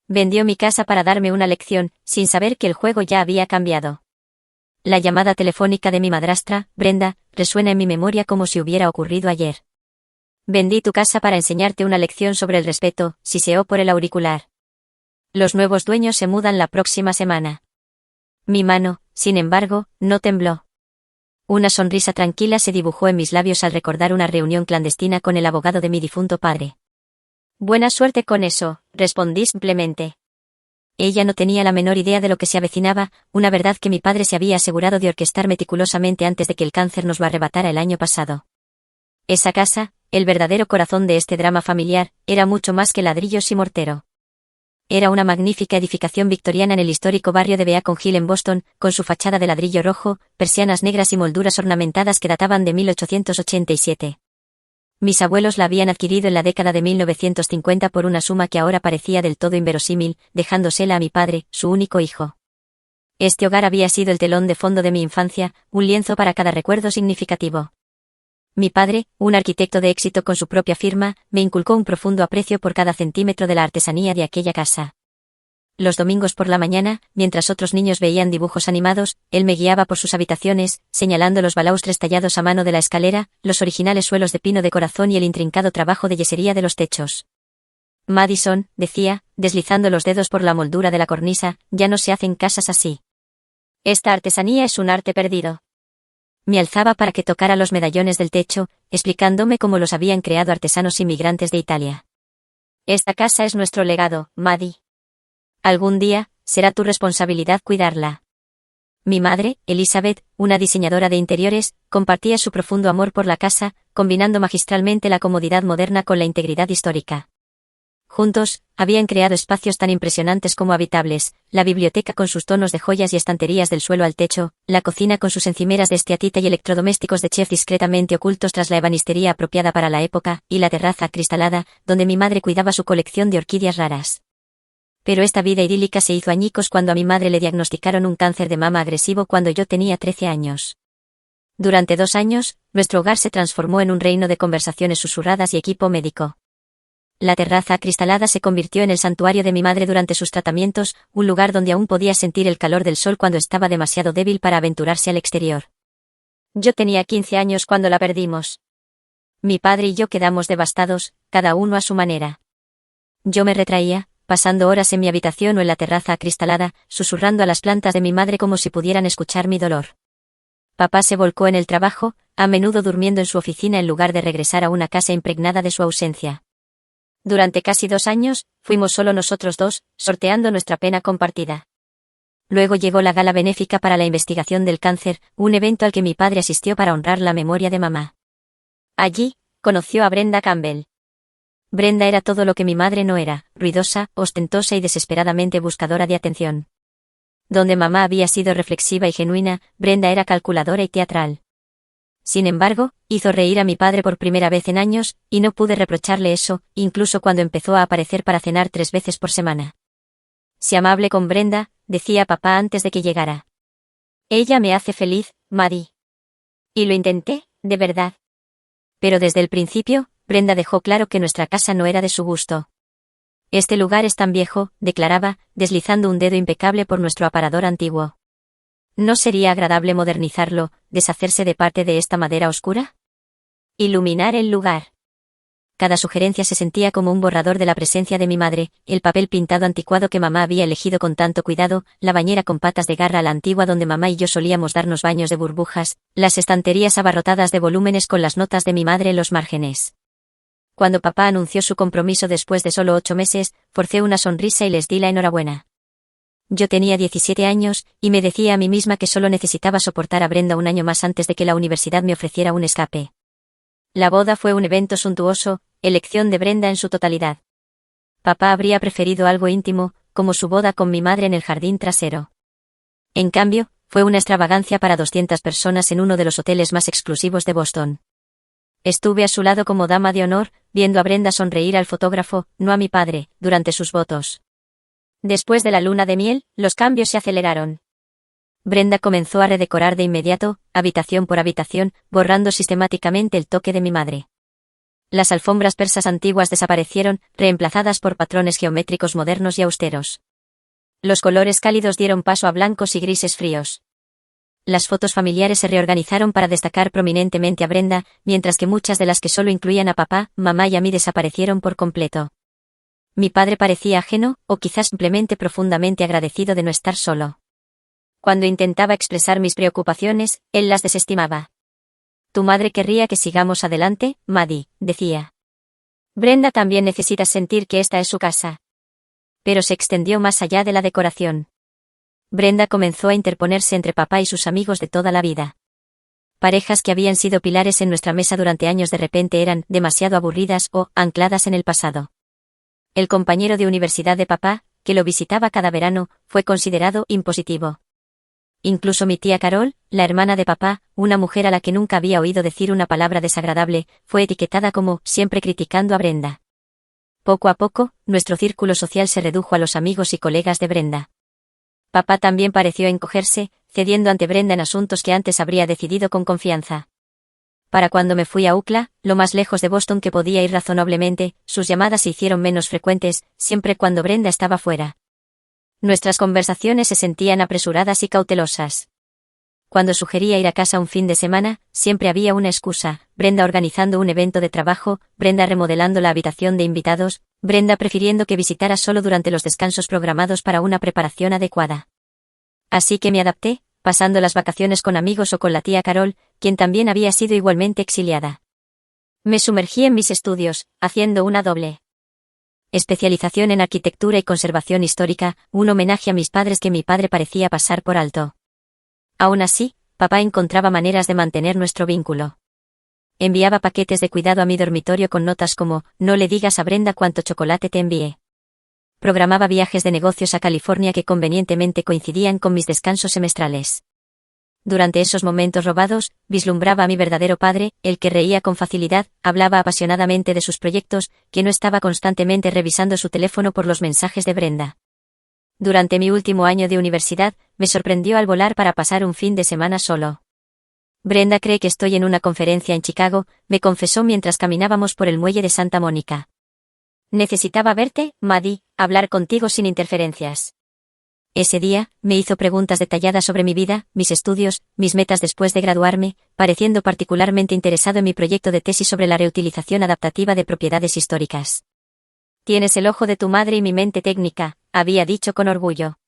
Vendió mi casa para darme una lección, sin saber que el juego ya había cambiado. La llamada telefónica de mi madrastra, Brenda, resuena en mi memoria como si hubiera ocurrido ayer. Vendí tu casa para enseñarte una lección sobre el respeto, siseó por el auricular. Los nuevos dueños se mudan la próxima semana. Mi mano, sin embargo, no tembló. Una sonrisa tranquila se dibujó en mis labios al recordar una reunión clandestina con el abogado de mi difunto padre. Buena suerte con eso, respondí simplemente. Ella no tenía la menor idea de lo que se avecinaba, una verdad que mi padre se había asegurado de orquestar meticulosamente antes de que el cáncer nos lo arrebatara el año pasado. Esa casa, el verdadero corazón de este drama familiar, era mucho más que ladrillos y mortero. Era una magnífica edificación victoriana en el histórico barrio de Beacon Hill en Boston, con su fachada de ladrillo rojo, persianas negras y molduras ornamentadas que databan de 1887. Mis abuelos la habían adquirido en la década de 1950 por una suma que ahora parecía del todo inverosímil, dejándosela a mi padre, su único hijo. Este hogar había sido el telón de fondo de mi infancia, un lienzo para cada recuerdo significativo. Mi padre, un arquitecto de éxito con su propia firma, me inculcó un profundo aprecio por cada centímetro de la artesanía de aquella casa. Los domingos por la mañana, mientras otros niños veían dibujos animados, él me guiaba por sus habitaciones, señalando los balaustres tallados a mano de la escalera, los originales suelos de pino de corazón y el intrincado trabajo de yesería de los techos. Madison, decía, deslizando los dedos por la moldura de la cornisa, ya no se hacen casas así. Esta artesanía es un arte perdido. Me alzaba para que tocara los medallones del techo, explicándome cómo los habían creado artesanos inmigrantes de Italia. Esta casa es nuestro legado, Maddie. Algún día, será tu responsabilidad cuidarla. Mi madre, Elizabeth, una diseñadora de interiores, compartía su profundo amor por la casa, combinando magistralmente la comodidad moderna con la integridad histórica. Juntos, habían creado espacios tan impresionantes como habitables, la biblioteca con sus tonos de joyas y estanterías del suelo al techo, la cocina con sus encimeras de esteatita y electrodomésticos de chef discretamente ocultos tras la ebanistería apropiada para la época, y la terraza acristalada, donde mi madre cuidaba su colección de orquídeas raras. Pero esta vida idílica se hizo añicos cuando a mi madre le diagnosticaron un cáncer de mama agresivo cuando yo tenía 13 años. Durante 2 años, nuestro hogar se transformó en un reino de conversaciones susurradas y equipo médico. La terraza acristalada se convirtió en el santuario de mi madre durante sus tratamientos, un lugar donde aún podía sentir el calor del sol cuando estaba demasiado débil para aventurarse al exterior. Yo tenía 15 años cuando la perdimos. Mi padre y yo quedamos devastados, cada uno a su manera. Yo me retraía, pasando horas en mi habitación o en la terraza acristalada, susurrando a las plantas de mi madre como si pudieran escuchar mi dolor. Papá se volcó en el trabajo, a menudo durmiendo en su oficina en lugar de regresar a una casa impregnada de su ausencia. Durante casi 2 años, fuimos solo nosotros dos, sorteando nuestra pena compartida. Luego llegó la gala benéfica para la investigación del cáncer, un evento al que mi padre asistió para honrar la memoria de mamá. Allí, conoció a Brenda Campbell. Brenda era todo lo que mi madre no era, ruidosa, ostentosa y desesperadamente buscadora de atención. Donde mamá había sido reflexiva y genuina, Brenda era calculadora y teatral. Sin embargo, hizo reír a mi padre por primera vez en años, y no pude reprocharle eso, incluso cuando empezó a aparecer para cenar 3 veces por semana. Sé amable con Brenda, decía papá antes de que llegara. Ella me hace feliz, Maddie. Y lo intenté, de verdad. Pero desde el principio, Brenda dejó claro que nuestra casa no era de su gusto. Este lugar es tan viejo, declaraba, deslizando un dedo impecable por nuestro aparador antiguo. ¿No sería agradable modernizarlo, deshacerse de parte de esta madera oscura? Iluminar el lugar. Cada sugerencia se sentía como un borrador de la presencia de mi madre, el papel pintado anticuado que mamá había elegido con tanto cuidado, la bañera con patas de garra a la antigua donde mamá y yo solíamos darnos baños de burbujas, las estanterías abarrotadas de volúmenes con las notas de mi madre en los márgenes. Cuando papá anunció su compromiso después de solo 8 meses, forcé una sonrisa y les di la enhorabuena. Yo tenía 17 años, y me decía a mí misma que solo necesitaba soportar a Brenda un año más antes de que la universidad me ofreciera un escape. La boda fue un evento suntuoso, elección de Brenda en su totalidad. Papá habría preferido algo íntimo, como su boda con mi madre en el jardín trasero. En cambio, fue una extravagancia para 200 personas en uno de los hoteles más exclusivos de Boston. Estuve a su lado como dama de honor, viendo a Brenda sonreír al fotógrafo, no a mi padre, durante sus votos. Después de la luna de miel, los cambios se aceleraron. Brenda comenzó a redecorar de inmediato, habitación por habitación, borrando sistemáticamente el toque de mi madre. Las alfombras persas antiguas desaparecieron, reemplazadas por patrones geométricos modernos y austeros. Los colores cálidos dieron paso a blancos y grises fríos. Las fotos familiares se reorganizaron para destacar prominentemente a Brenda, mientras que muchas de las que solo incluían a papá, mamá y a mí desaparecieron por completo. Mi padre parecía ajeno, o quizás simplemente profundamente agradecido de no estar solo. Cuando intentaba expresar mis preocupaciones, él las desestimaba. Tu madre querría que sigamos adelante, Maddie, decía. Brenda también necesita sentir que esta es su casa. Pero se extendió más allá de la decoración. Brenda comenzó a interponerse entre papá y sus amigos de toda la vida. Parejas que habían sido pilares en nuestra mesa durante años de repente eran demasiado aburridas o ancladas en el pasado. El compañero de universidad de papá, que lo visitaba cada verano, fue considerado impositivo. Incluso mi tía Carol, la hermana de papá, una mujer a la que nunca había oído decir una palabra desagradable, fue etiquetada como siempre criticando a Brenda. Poco a poco, nuestro círculo social se redujo a los amigos y colegas de Brenda. Papá también pareció encogerse, cediendo ante Brenda en asuntos que antes habría decidido con confianza. Para cuando me fui a UCLA, lo más lejos de Boston que podía ir razonablemente, sus llamadas se hicieron menos frecuentes, siempre cuando Brenda estaba fuera. Nuestras conversaciones se sentían apresuradas y cautelosas. Cuando sugería ir a casa un fin de semana, siempre había una excusa: Brenda organizando un evento de trabajo, Brenda remodelando la habitación de invitados, Brenda prefiriendo que visitara solo durante los descansos programados para una preparación adecuada. Así que me adapté, pasando las vacaciones con amigos o con la tía Carol, quien también había sido igualmente exiliada. Me sumergí en mis estudios, haciendo una doble especialización en arquitectura y conservación histórica, un homenaje a mis padres que mi padre parecía pasar por alto. Aún así, papá encontraba maneras de mantener nuestro vínculo. Enviaba paquetes de cuidado a mi dormitorio con notas como: no le digas a Brenda cuánto chocolate te envié. Programaba viajes de negocios a California que convenientemente coincidían con mis descansos semestrales. Durante esos momentos robados, vislumbraba a mi verdadero padre, el que reía con facilidad, hablaba apasionadamente de sus proyectos, que no estaba constantemente revisando su teléfono por los mensajes de Brenda. Durante mi último año de universidad, me sorprendió al volar para pasar un fin de semana solo. Brenda cree que estoy en una conferencia en Chicago, me confesó mientras caminábamos por el muelle de Santa Mónica. Necesitaba verte, Maddie, hablar contigo sin interferencias. Ese día, me hizo preguntas detalladas sobre mi vida, mis estudios, mis metas después de graduarme, pareciendo particularmente interesado en mi proyecto de tesis sobre la reutilización adaptativa de propiedades históricas. Tienes el ojo de tu madre y mi mente técnica, había dicho con orgullo.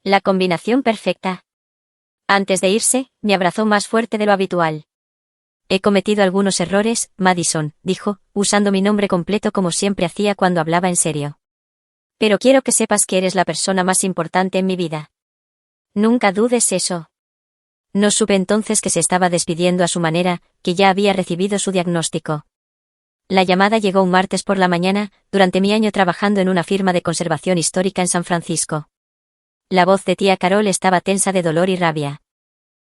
La combinación perfecta. Antes de irse, me abrazó más fuerte de lo habitual. He cometido algunos errores, Madison, dijo, usando mi nombre completo como siempre hacía cuando hablaba en serio. Pero quiero que sepas que eres la persona más importante en mi vida. Nunca dudes eso. No supe entonces que se estaba despidiendo a su manera, que ya había recibido su diagnóstico. La llamada llegó un martes por la mañana, durante mi año trabajando en una firma de conservación histórica en San Francisco. La voz de tía Carol estaba tensa de dolor y rabia.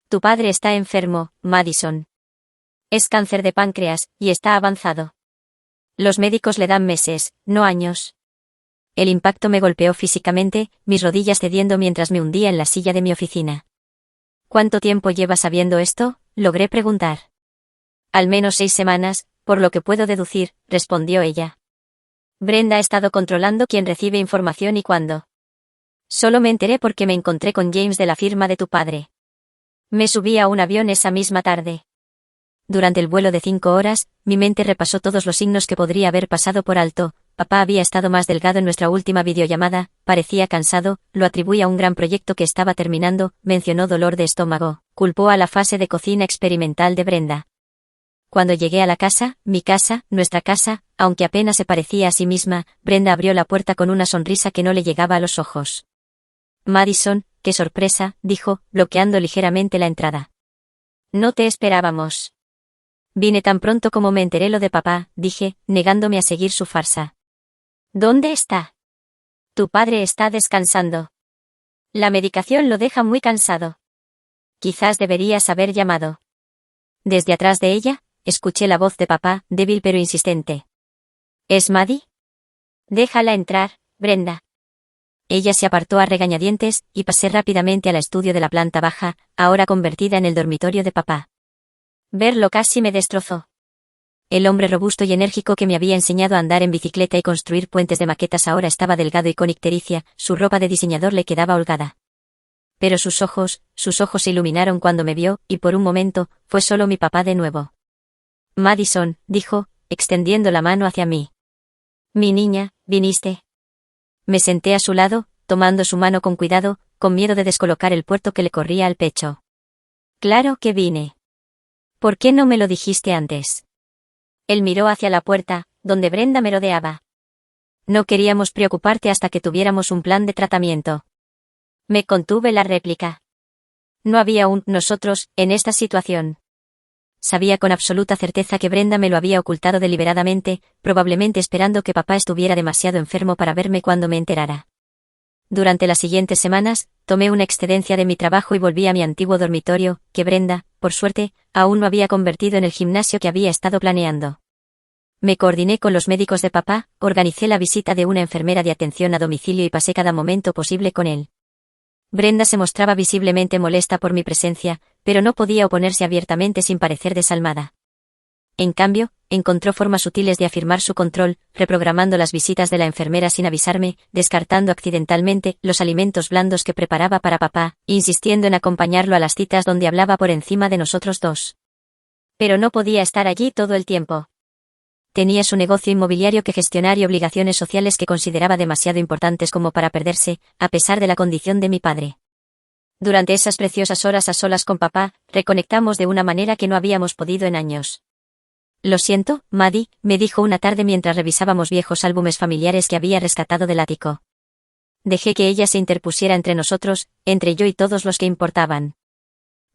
Tu padre está enfermo, Madison. Es cáncer de páncreas, y está avanzado. Los médicos le dan meses, no años. El impacto me golpeó físicamente, mis rodillas cediendo mientras me hundía en la silla de mi oficina. ¿Cuánto tiempo llevas sabiendo esto?, logré preguntar. Al menos 6 semanas, por lo que puedo deducir, respondió ella. Brenda ha estado controlando quién recibe información y cuándo. Solo me enteré porque me encontré con James de la firma de tu padre. Me subí a un avión esa misma tarde. Durante el vuelo de 5 horas, mi mente repasó todos los signos que podría haber pasado por alto. Papá había estado más delgado en nuestra última videollamada, parecía cansado, lo atribuí a un gran proyecto que estaba terminando, mencionó dolor de estómago, culpó a la fase de cocina experimental de Brenda. Cuando llegué a la casa, mi casa, nuestra casa, aunque apenas se parecía a sí misma, Brenda abrió la puerta con una sonrisa que no le llegaba a los ojos. Madison, qué sorpresa, dijo, bloqueando ligeramente la entrada. No te esperábamos. Vine tan pronto como me enteré lo de papá, dije, negándome a seguir su farsa. ¿Dónde está? Tu padre está descansando. La medicación lo deja muy cansado. Quizás deberías haber llamado. Desde atrás de ella, escuché la voz de papá, débil pero insistente. ¿Es Maddie? Déjala entrar, Brenda. Ella se apartó a regañadientes, y pasé rápidamente al estudio de la planta baja, ahora convertida en el dormitorio de papá. Verlo casi me destrozó. El hombre robusto y enérgico que me había enseñado a andar en bicicleta y construir puentes de maquetas ahora estaba delgado y con ictericia, su ropa de diseñador le quedaba holgada. Pero sus ojos se iluminaron cuando me vio, y por un momento, fue solo mi papá de nuevo. Madison, dijo, extendiendo la mano hacia mí. Mi niña, ¿viniste? Me senté a su lado, tomando su mano con cuidado, con miedo de descolocar el puerto que le corría al pecho. Claro que vine. ¿Por qué no me lo dijiste antes? Él miró hacia la puerta, donde Brenda merodeaba. No queríamos preocuparte hasta que tuviéramos un plan de tratamiento. Me contuve la réplica. No había un nosotros en esta situación. Sabía con absoluta certeza que Brenda me lo había ocultado deliberadamente, probablemente esperando que papá estuviera demasiado enfermo para verme cuando me enterara. Durante las siguientes semanas, tomé una excedencia de mi trabajo y volví a mi antiguo dormitorio, que Brenda, por suerte, aún no había convertido en el gimnasio que había estado planeando. Me coordiné con los médicos de papá, organicé la visita de una enfermera de atención a domicilio y pasé cada momento posible con él. Brenda se mostraba visiblemente molesta por mi presencia, pero no podía oponerse abiertamente sin parecer desalmada. En cambio, encontró formas sutiles de afirmar su control, reprogramando las visitas de la enfermera sin avisarme, descartando accidentalmente los alimentos blandos que preparaba para papá, insistiendo en acompañarlo a las citas donde hablaba por encima de nosotros dos. Pero no podía estar allí todo el tiempo. Tenía su negocio inmobiliario que gestionar y obligaciones sociales que consideraba demasiado importantes como para perderse, a pesar de la condición de mi padre. Durante esas preciosas horas a solas con papá, reconectamos de una manera que no habíamos podido en años. Lo siento, Maddie, me dijo una tarde mientras revisábamos viejos álbumes familiares que había rescatado del ático. Dejé que ella se interpusiera entre nosotros, entre yo y todos los que importaban.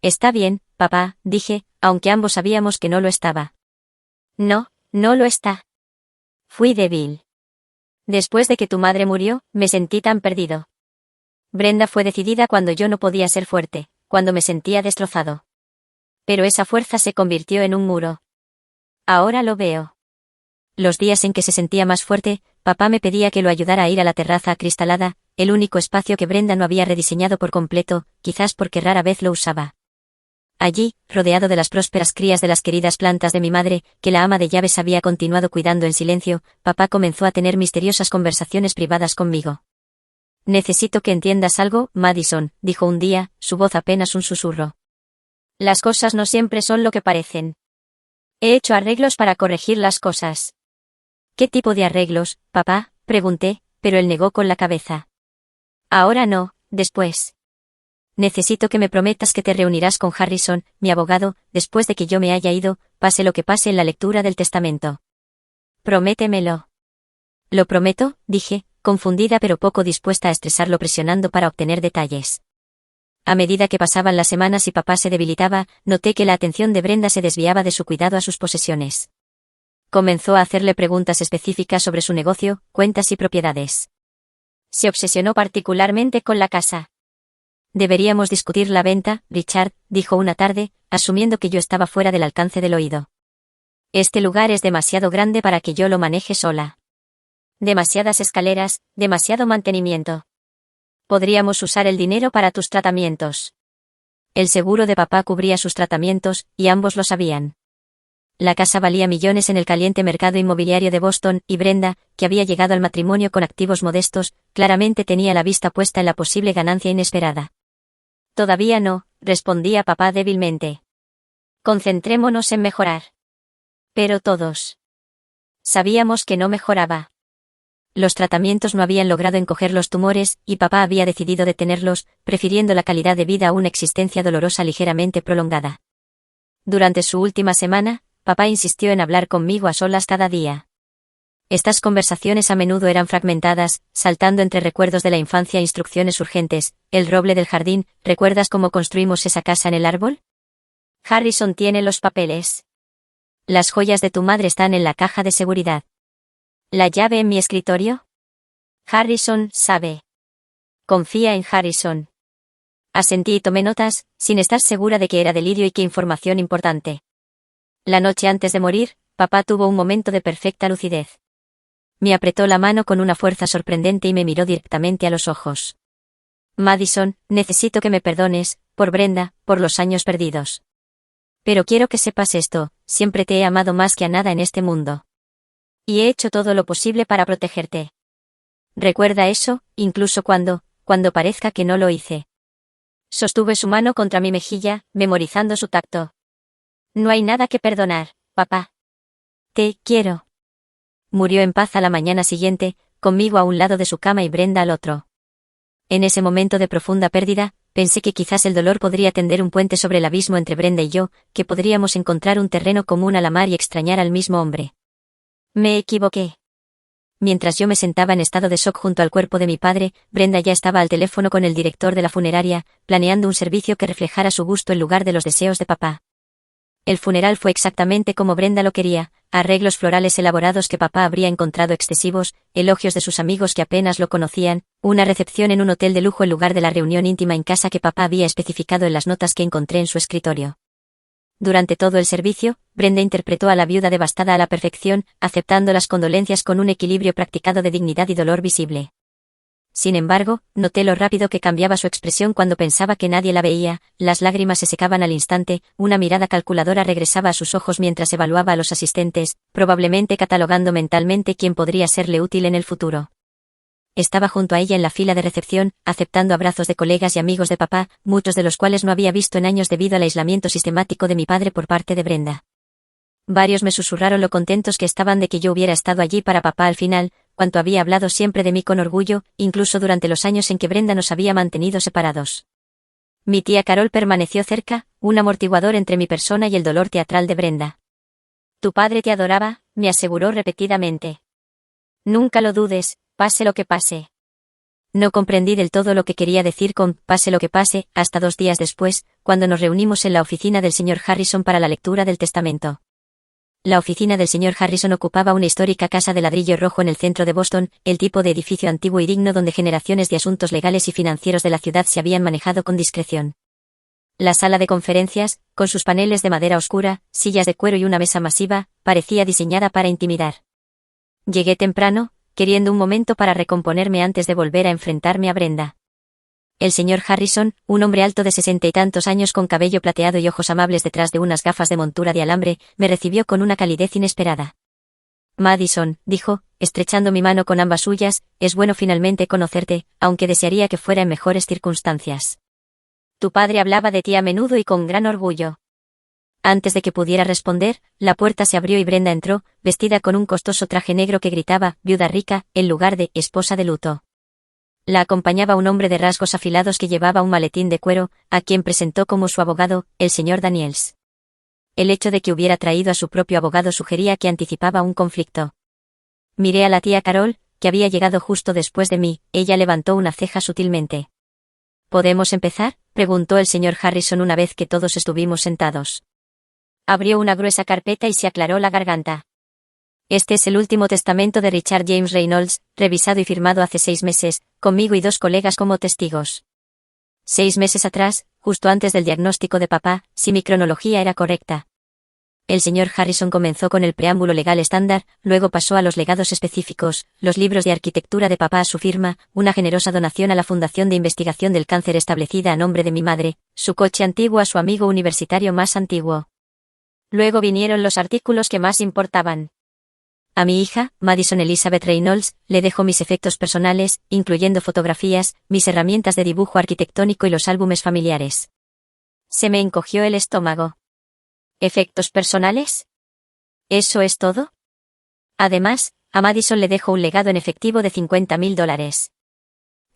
Está bien, papá, dije, aunque ambos sabíamos que no lo estaba. No, no lo está. Fui débil. Después de que tu madre murió, me sentí tan perdido. Brenda fue decidida cuando yo no podía ser fuerte, cuando me sentía destrozado. Pero esa fuerza se convirtió en un muro. Ahora lo veo. Los días en que se sentía más fuerte, papá me pedía que lo ayudara a ir a la terraza acristalada, el único espacio que Brenda no había rediseñado por completo, quizás porque rara vez lo usaba. Allí, rodeado de las prósperas crías de las queridas plantas de mi madre, que la ama de llaves había continuado cuidando en silencio, papá comenzó a tener misteriosas conversaciones privadas conmigo. Necesito que entiendas algo, Madison, dijo un día, su voz apenas un susurro. Las cosas no siempre son lo que parecen. He hecho arreglos para corregir las cosas. ¿Qué tipo de arreglos, papá?, pregunté, pero él negó con la cabeza. Ahora no, después. Necesito que me prometas que te reunirás con Harrison, mi abogado, después de que yo me haya ido, pase lo que pase en la lectura del testamento. Prométemelo. Lo prometo, dije, confundida pero poco dispuesta a estresarlo presionando para obtener detalles. A medida que pasaban las semanas y papá se debilitaba, noté que la atención de Brenda se desviaba de su cuidado a sus posesiones. Comenzó a hacerle preguntas específicas sobre su negocio, cuentas y propiedades. Se obsesionó particularmente con la casa. Deberíamos discutir la venta, Richard, dijo una tarde, asumiendo que yo estaba fuera del alcance del oído. Este lugar es demasiado grande para que yo lo maneje sola. Demasiadas escaleras, demasiado mantenimiento. Podríamos usar el dinero para tus tratamientos. El seguro de papá cubría sus tratamientos, y ambos lo sabían. La casa valía millones en el caliente mercado inmobiliario de Boston, y Brenda, que había llegado al matrimonio con activos modestos, claramente tenía la vista puesta en la posible ganancia inesperada. Todavía no, respondía papá débilmente. Concentrémonos en mejorar. Pero todos sabíamos que no mejoraba. Los tratamientos no habían logrado encoger los tumores, y papá había decidido detenerlos, prefiriendo la calidad de vida a una existencia dolorosa ligeramente prolongada. Durante su última semana, papá insistió en hablar conmigo a solas cada día. Estas conversaciones a menudo eran fragmentadas, saltando entre recuerdos de la infancia e instrucciones urgentes. El roble del jardín, ¿recuerdas cómo construimos esa casa en el árbol? Harrison tiene los papeles. Las joyas de tu madre están en la caja de seguridad. ¿La llave en mi escritorio? Harrison sabe. Confía en Harrison. Asentí y tomé notas, sin estar segura de que era delirio y qué información importante. La noche antes de morir, papá tuvo un momento de perfecta lucidez. Me apretó la mano con una fuerza sorprendente y me miró directamente a los ojos. Madison, necesito que me perdones, por Brenda, por los años perdidos. Pero quiero que sepas esto, siempre te he amado más que a nada en este mundo. Y he hecho todo lo posible para protegerte. Recuerda eso, incluso cuando parezca que no lo hice. Sostuve su mano contra mi mejilla, memorizando su tacto. No hay nada que perdonar, papá. Te quiero. Murió en paz a la mañana siguiente, conmigo a un lado de su cama y Brenda al otro. En ese momento de profunda pérdida, pensé que quizás el dolor podría tender un puente sobre el abismo entre Brenda y yo, que podríamos encontrar un terreno común al amar y extrañar al mismo hombre. Me equivoqué. Mientras yo me sentaba en estado de shock junto al cuerpo de mi padre, Brenda ya estaba al teléfono con el director de la funeraria, planeando un servicio que reflejara su gusto en lugar de los deseos de papá. El funeral fue exactamente como Brenda lo quería, arreglos florales elaborados que papá habría encontrado excesivos, elogios de sus amigos que apenas lo conocían, una recepción en un hotel de lujo en lugar de la reunión íntima en casa que papá había especificado en las notas que encontré en su escritorio. Durante todo el servicio, Brenda interpretó a la viuda devastada a la perfección, aceptando las condolencias con un equilibrio practicado de dignidad y dolor visible. Sin embargo, noté lo rápido que cambiaba su expresión cuando pensaba que nadie la veía, las lágrimas se secaban al instante, una mirada calculadora regresaba a sus ojos mientras evaluaba a los asistentes, probablemente catalogando mentalmente quién podría serle útil en el futuro. Estaba junto a ella en la fila de recepción, aceptando abrazos de colegas y amigos de papá, muchos de los cuales no había visto en años debido al aislamiento sistemático de mi padre por parte de Brenda. Varios me susurraron lo contentos que estaban de que yo hubiera estado allí para papá al final, cuanto había hablado siempre de mí con orgullo, incluso durante los años en que Brenda nos había mantenido separados. Mi tía Carol permaneció cerca, un amortiguador entre mi persona y el dolor teatral de Brenda. Tu padre te adoraba, me aseguró repetidamente. Nunca lo dudes, pase lo que pase. No comprendí del todo lo que quería decir con pase lo que pase, hasta 2 días después, cuando nos reunimos en la oficina del señor Harrison para la lectura del testamento. La oficina del señor Harrison ocupaba una histórica casa de ladrillo rojo en el centro de Boston, el tipo de edificio antiguo y digno donde generaciones de asuntos legales y financieros de la ciudad se habían manejado con discreción. La sala de conferencias, con sus paneles de madera oscura, sillas de cuero y una mesa masiva, parecía diseñada para intimidar. Llegué temprano, queriendo un momento para recomponerme antes de volver a enfrentarme a Brenda. El señor Harrison, un hombre alto de 60 y tantos años con cabello plateado y ojos amables detrás de unas gafas de montura de alambre, me recibió con una calidez inesperada. Madison, dijo, estrechando mi mano con ambas suyas, es bueno finalmente conocerte, aunque desearía que fuera en mejores circunstancias. Tu padre hablaba de ti a menudo y con gran orgullo. Antes de que pudiera responder, la puerta se abrió y Brenda entró, vestida con un costoso traje negro que gritaba, viuda rica, en lugar de esposa de luto. La acompañaba un hombre de rasgos afilados que llevaba un maletín de cuero, a quien presentó como su abogado, el señor Daniels. El hecho de que hubiera traído a su propio abogado sugería que anticipaba un conflicto. Miré a la tía Carol, que había llegado justo después de mí, ella levantó una ceja sutilmente. ¿Podemos empezar?, preguntó el señor Harrison una vez que todos estuvimos sentados. Abrió una gruesa carpeta y se aclaró la garganta. Este es el último testamento de Richard James Reynolds, revisado y firmado hace 6 meses, conmigo y 2 colegas como testigos. 6 meses atrás, justo antes del diagnóstico de papá, si mi cronología era correcta. El señor Harrison comenzó con el preámbulo legal estándar, luego pasó a los legados específicos, los libros de arquitectura de papá a su firma, una generosa donación a la Fundación de Investigación del Cáncer establecida a nombre de mi madre, su coche antiguo a su amigo universitario más antiguo. Luego vinieron los artículos que más importaban. A mi hija, Madison Elizabeth Reynolds, le dejo mis efectos personales, incluyendo fotografías, mis herramientas de dibujo arquitectónico y los álbumes familiares. Se me encogió el estómago. ¿Efectos personales? ¿Eso es todo? Además, a Madison le dejo un legado en efectivo de $50.000.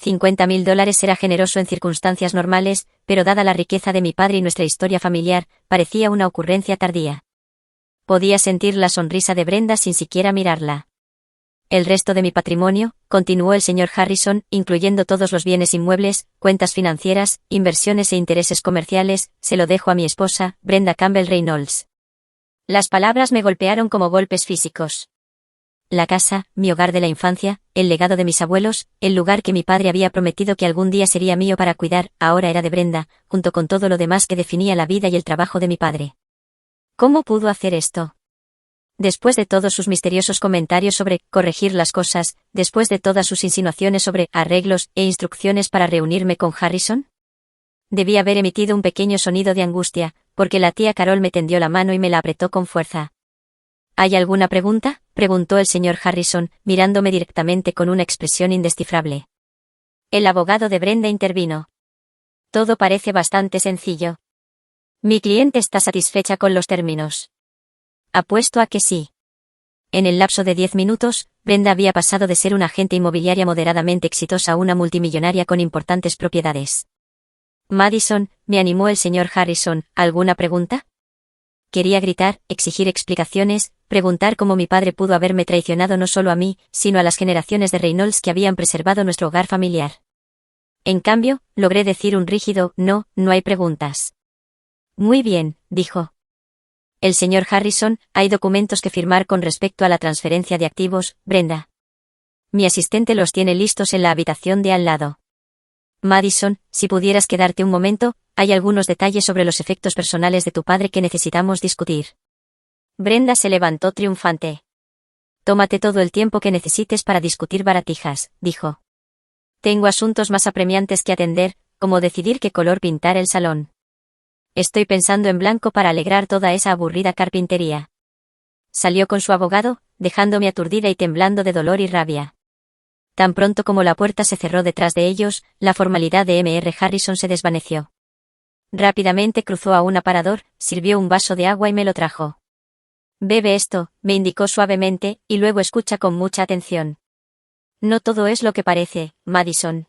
$50.000 era generoso en circunstancias normales, pero dada la riqueza de mi padre y nuestra historia familiar, parecía una ocurrencia tardía. Podía sentir la sonrisa de Brenda sin siquiera mirarla. El resto de mi patrimonio, continuó el señor Harrison, incluyendo todos los bienes inmuebles, cuentas financieras, inversiones e intereses comerciales, se lo dejo a mi esposa, Brenda Campbell Reynolds. Las palabras me golpearon como golpes físicos. La casa, mi hogar de la infancia, el legado de mis abuelos, el lugar que mi padre había prometido que algún día sería mío para cuidar, ahora era de Brenda, junto con todo lo demás que definía la vida y el trabajo de mi padre. ¿Cómo pudo hacer esto? Después de todos sus misteriosos comentarios sobre corregir las cosas, después de todas sus insinuaciones sobre arreglos e instrucciones para reunirme con Harrison. Debí haber emitido un pequeño sonido de angustia, porque la tía Carol me tendió la mano y me la apretó con fuerza. ¿Hay alguna pregunta?, preguntó el señor Harrison, mirándome directamente con una expresión indescifrable. El abogado de Brenda intervino. Todo parece bastante sencillo. Mi cliente está satisfecha con los términos. Apuesto a que sí. En el lapso de 10 minutos, Brenda había pasado de ser una agente inmobiliaria moderadamente exitosa a una multimillonaria con importantes propiedades. Madison, me animó el señor Harrison, ¿alguna pregunta? Quería gritar, exigir explicaciones, preguntar cómo mi padre pudo haberme traicionado no solo a mí, sino a las generaciones de Reynolds que habían preservado nuestro hogar familiar. En cambio, logré decir un rígido, no, no hay preguntas. Muy bien, dijo. El señor Harrison, hay documentos que firmar con respecto a la transferencia de activos, Brenda. Mi asistente los tiene listos en la habitación de al lado. Madison, si pudieras quedarte un momento, hay algunos detalles sobre los efectos personales de tu padre que necesitamos discutir. Brenda se levantó triunfante. Tómate todo el tiempo que necesites para discutir baratijas, dijo. Tengo asuntos más apremiantes que atender, como decidir qué color pintar el salón. Estoy pensando en blanco para alegrar toda esa aburrida carpintería. Salió con su abogado, dejándome aturdida y temblando de dolor y rabia. Tan pronto como la puerta se cerró detrás de ellos, la formalidad de M.R. Harrison se desvaneció. Rápidamente cruzó a un aparador, sirvió un vaso de agua y me lo trajo. Bebe esto, me indicó suavemente, y luego escucha con mucha atención. No todo es lo que parece, Madison.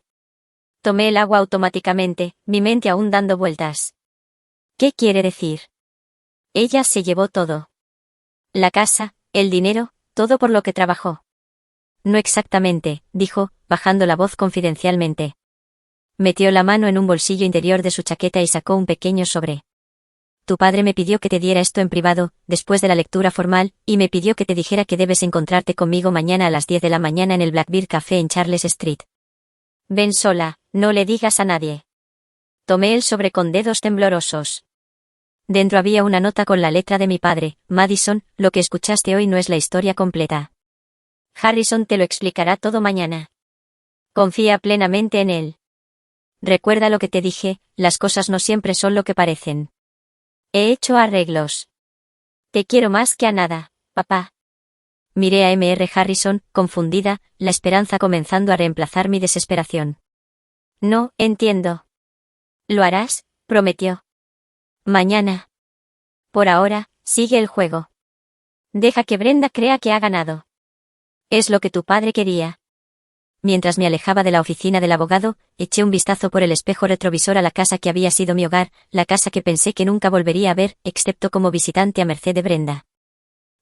Tomé el agua automáticamente, mi mente aún dando vueltas. ¿Qué quiere decir? Ella se llevó todo. La casa, el dinero, todo por lo que trabajó. No exactamente, dijo, bajando la voz confidencialmente. Metió la mano en un bolsillo interior de su chaqueta y sacó un pequeño sobre. Tu padre me pidió que te diera esto en privado, después de la lectura formal, y me pidió que te dijera que debes encontrarte conmigo mañana a las 10 de la mañana en el Blackbeard Café en Charles Street. Ven sola, no le digas a nadie. Tomé el sobre con dedos temblorosos. Dentro había una nota con la letra de mi padre, Madison, lo que escuchaste hoy no es la historia completa. Harrison te lo explicará todo mañana. Confía plenamente en él. Recuerda lo que te dije, las cosas no siempre son lo que parecen. He hecho arreglos. Te quiero más que a nada, papá. Miré a M.R. Harrison, confundida, la esperanza comenzando a reemplazar mi desesperación. No, entiendo. Lo harás, prometió. Mañana. Por ahora, sigue el juego. Deja que Brenda crea que ha ganado. Es lo que tu padre quería. Mientras me alejaba de la oficina del abogado, eché un vistazo por el espejo retrovisor a la casa que había sido mi hogar, la casa que pensé que nunca volvería a ver, excepto como visitante a merced de Brenda.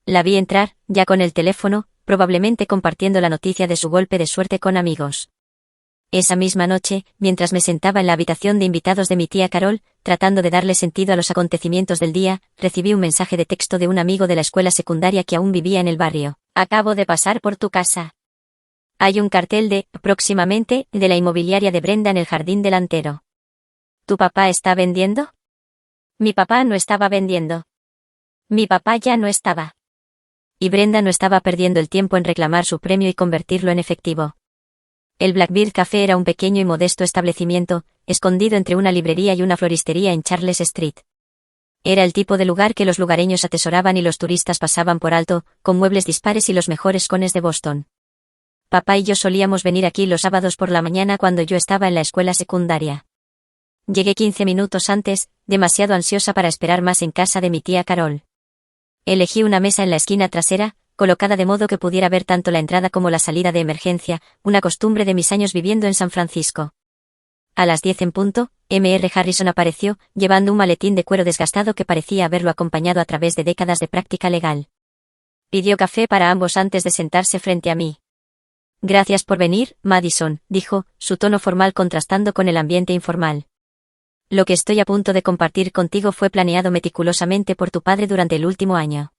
La vi entrar, ya con el teléfono, probablemente compartiendo la noticia de su golpe de suerte con amigos. Esa misma noche, mientras me sentaba en la habitación de invitados de mi tía Carol, tratando de darle sentido a los acontecimientos del día, recibí un mensaje de texto de un amigo de la escuela secundaria que aún vivía en el barrio. Acabo de pasar por tu casa. Hay un cartel de, próximamente, de la inmobiliaria de Brenda en el jardín delantero. ¿Tu papá está vendiendo? Mi papá no estaba vendiendo. Mi papá ya no estaba. Y Brenda no estaba perdiendo el tiempo en reclamar su premio y convertirlo en efectivo. El Blackbeard Café era un pequeño y modesto establecimiento, escondido entre una librería y una floristería en Charles Street. Era el tipo de lugar que los lugareños atesoraban y los turistas pasaban por alto, con muebles dispares y los mejores cones de Boston. Papá y yo solíamos venir aquí los sábados por la mañana cuando yo estaba en la escuela secundaria. Llegué 15 minutos antes, demasiado ansiosa para esperar más en casa de mi tía Carol. Elegí una mesa en la esquina trasera, colocada de modo que pudiera ver tanto la entrada como la salida de emergencia, una costumbre de mis años viviendo en San Francisco. A las 10 en punto, M.R. Harrison apareció, llevando un maletín de cuero desgastado que parecía haberlo acompañado a través de décadas de práctica legal. Pidió café para ambos antes de sentarse frente a mí. Gracias por venir, Madison, dijo, su tono formal contrastando con el ambiente informal. Lo que estoy a punto de compartir contigo fue planeado meticulosamente por tu padre durante el último año.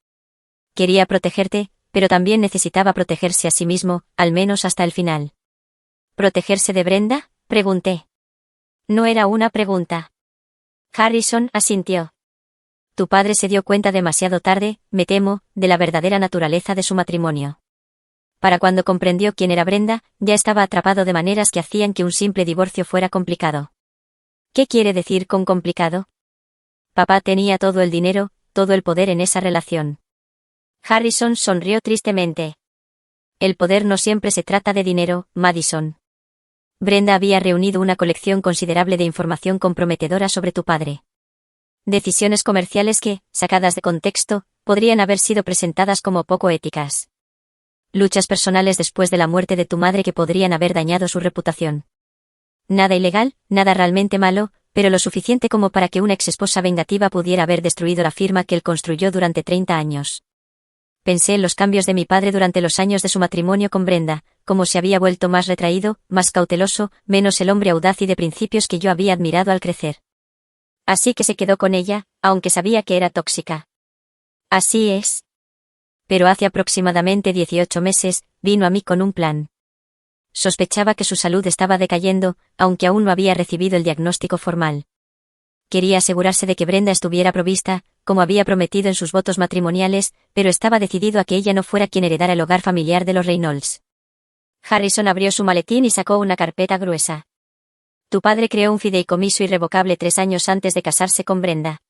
Quería protegerte, pero también necesitaba protegerse a sí mismo, al menos hasta el final. ¿Protegerse de Brenda?, pregunté. No era una pregunta. Harrison asintió. Tu padre se dio cuenta demasiado tarde, me temo, de la verdadera naturaleza de su matrimonio. Para cuando comprendió quién era Brenda, ya estaba atrapado de maneras que hacían que un simple divorcio fuera complicado. ¿Qué quiere decir con complicado? Papá tenía todo el dinero, todo el poder en esa relación. Harrison sonrió tristemente. El poder no siempre se trata de dinero, Madison. Brenda había reunido una colección considerable de información comprometedora sobre tu padre. Decisiones comerciales que, sacadas de contexto, podrían haber sido presentadas como poco éticas. Luchas personales después de la muerte de tu madre que podrían haber dañado su reputación. Nada ilegal, nada realmente malo, pero lo suficiente como para que una exesposa vengativa pudiera haber destruido la firma que él construyó durante 30 años. Pensé en los cambios de mi padre durante los años de su matrimonio con Brenda, como se había vuelto más retraído, más cauteloso, menos el hombre audaz y de principios que yo había admirado al crecer. Así que se quedó con ella, aunque sabía que era tóxica. Así es. Pero hace aproximadamente 18 meses, vino a mí con un plan. Sospechaba que su salud estaba decayendo, aunque aún no había recibido el diagnóstico formal. Quería asegurarse de que Brenda estuviera provista, como había prometido en sus votos matrimoniales, pero estaba decidido a que ella no fuera quien heredara el hogar familiar de los Reynolds. Harrison abrió su maletín y sacó una carpeta gruesa. Tu padre creó un fideicomiso irrevocable 3 años antes de casarse con Brenda.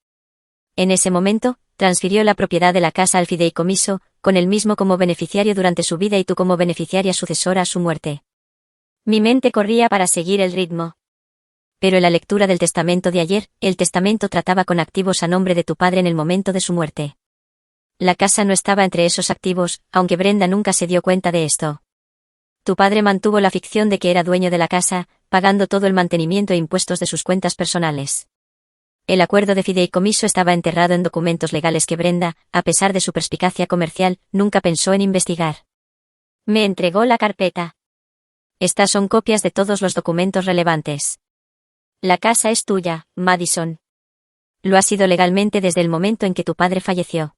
En ese momento, transfirió la propiedad de la casa al fideicomiso, con él mismo como beneficiario durante su vida y tú como beneficiaria sucesora a su muerte. Mi mente corría para seguir el ritmo. Pero en la lectura del testamento de ayer, el testamento trataba con activos a nombre de tu padre en el momento de su muerte. La casa no estaba entre esos activos, aunque Brenda nunca se dio cuenta de esto. Tu padre mantuvo la ficción de que era dueño de la casa, pagando todo el mantenimiento e impuestos de sus cuentas personales. El acuerdo de fideicomiso estaba enterrado en documentos legales que Brenda, a pesar de su perspicacia comercial, nunca pensó en investigar. Me entregó la carpeta. Estas son copias de todos los documentos relevantes. La casa es tuya, Madison. Lo ha sido legalmente desde el momento en que tu padre falleció.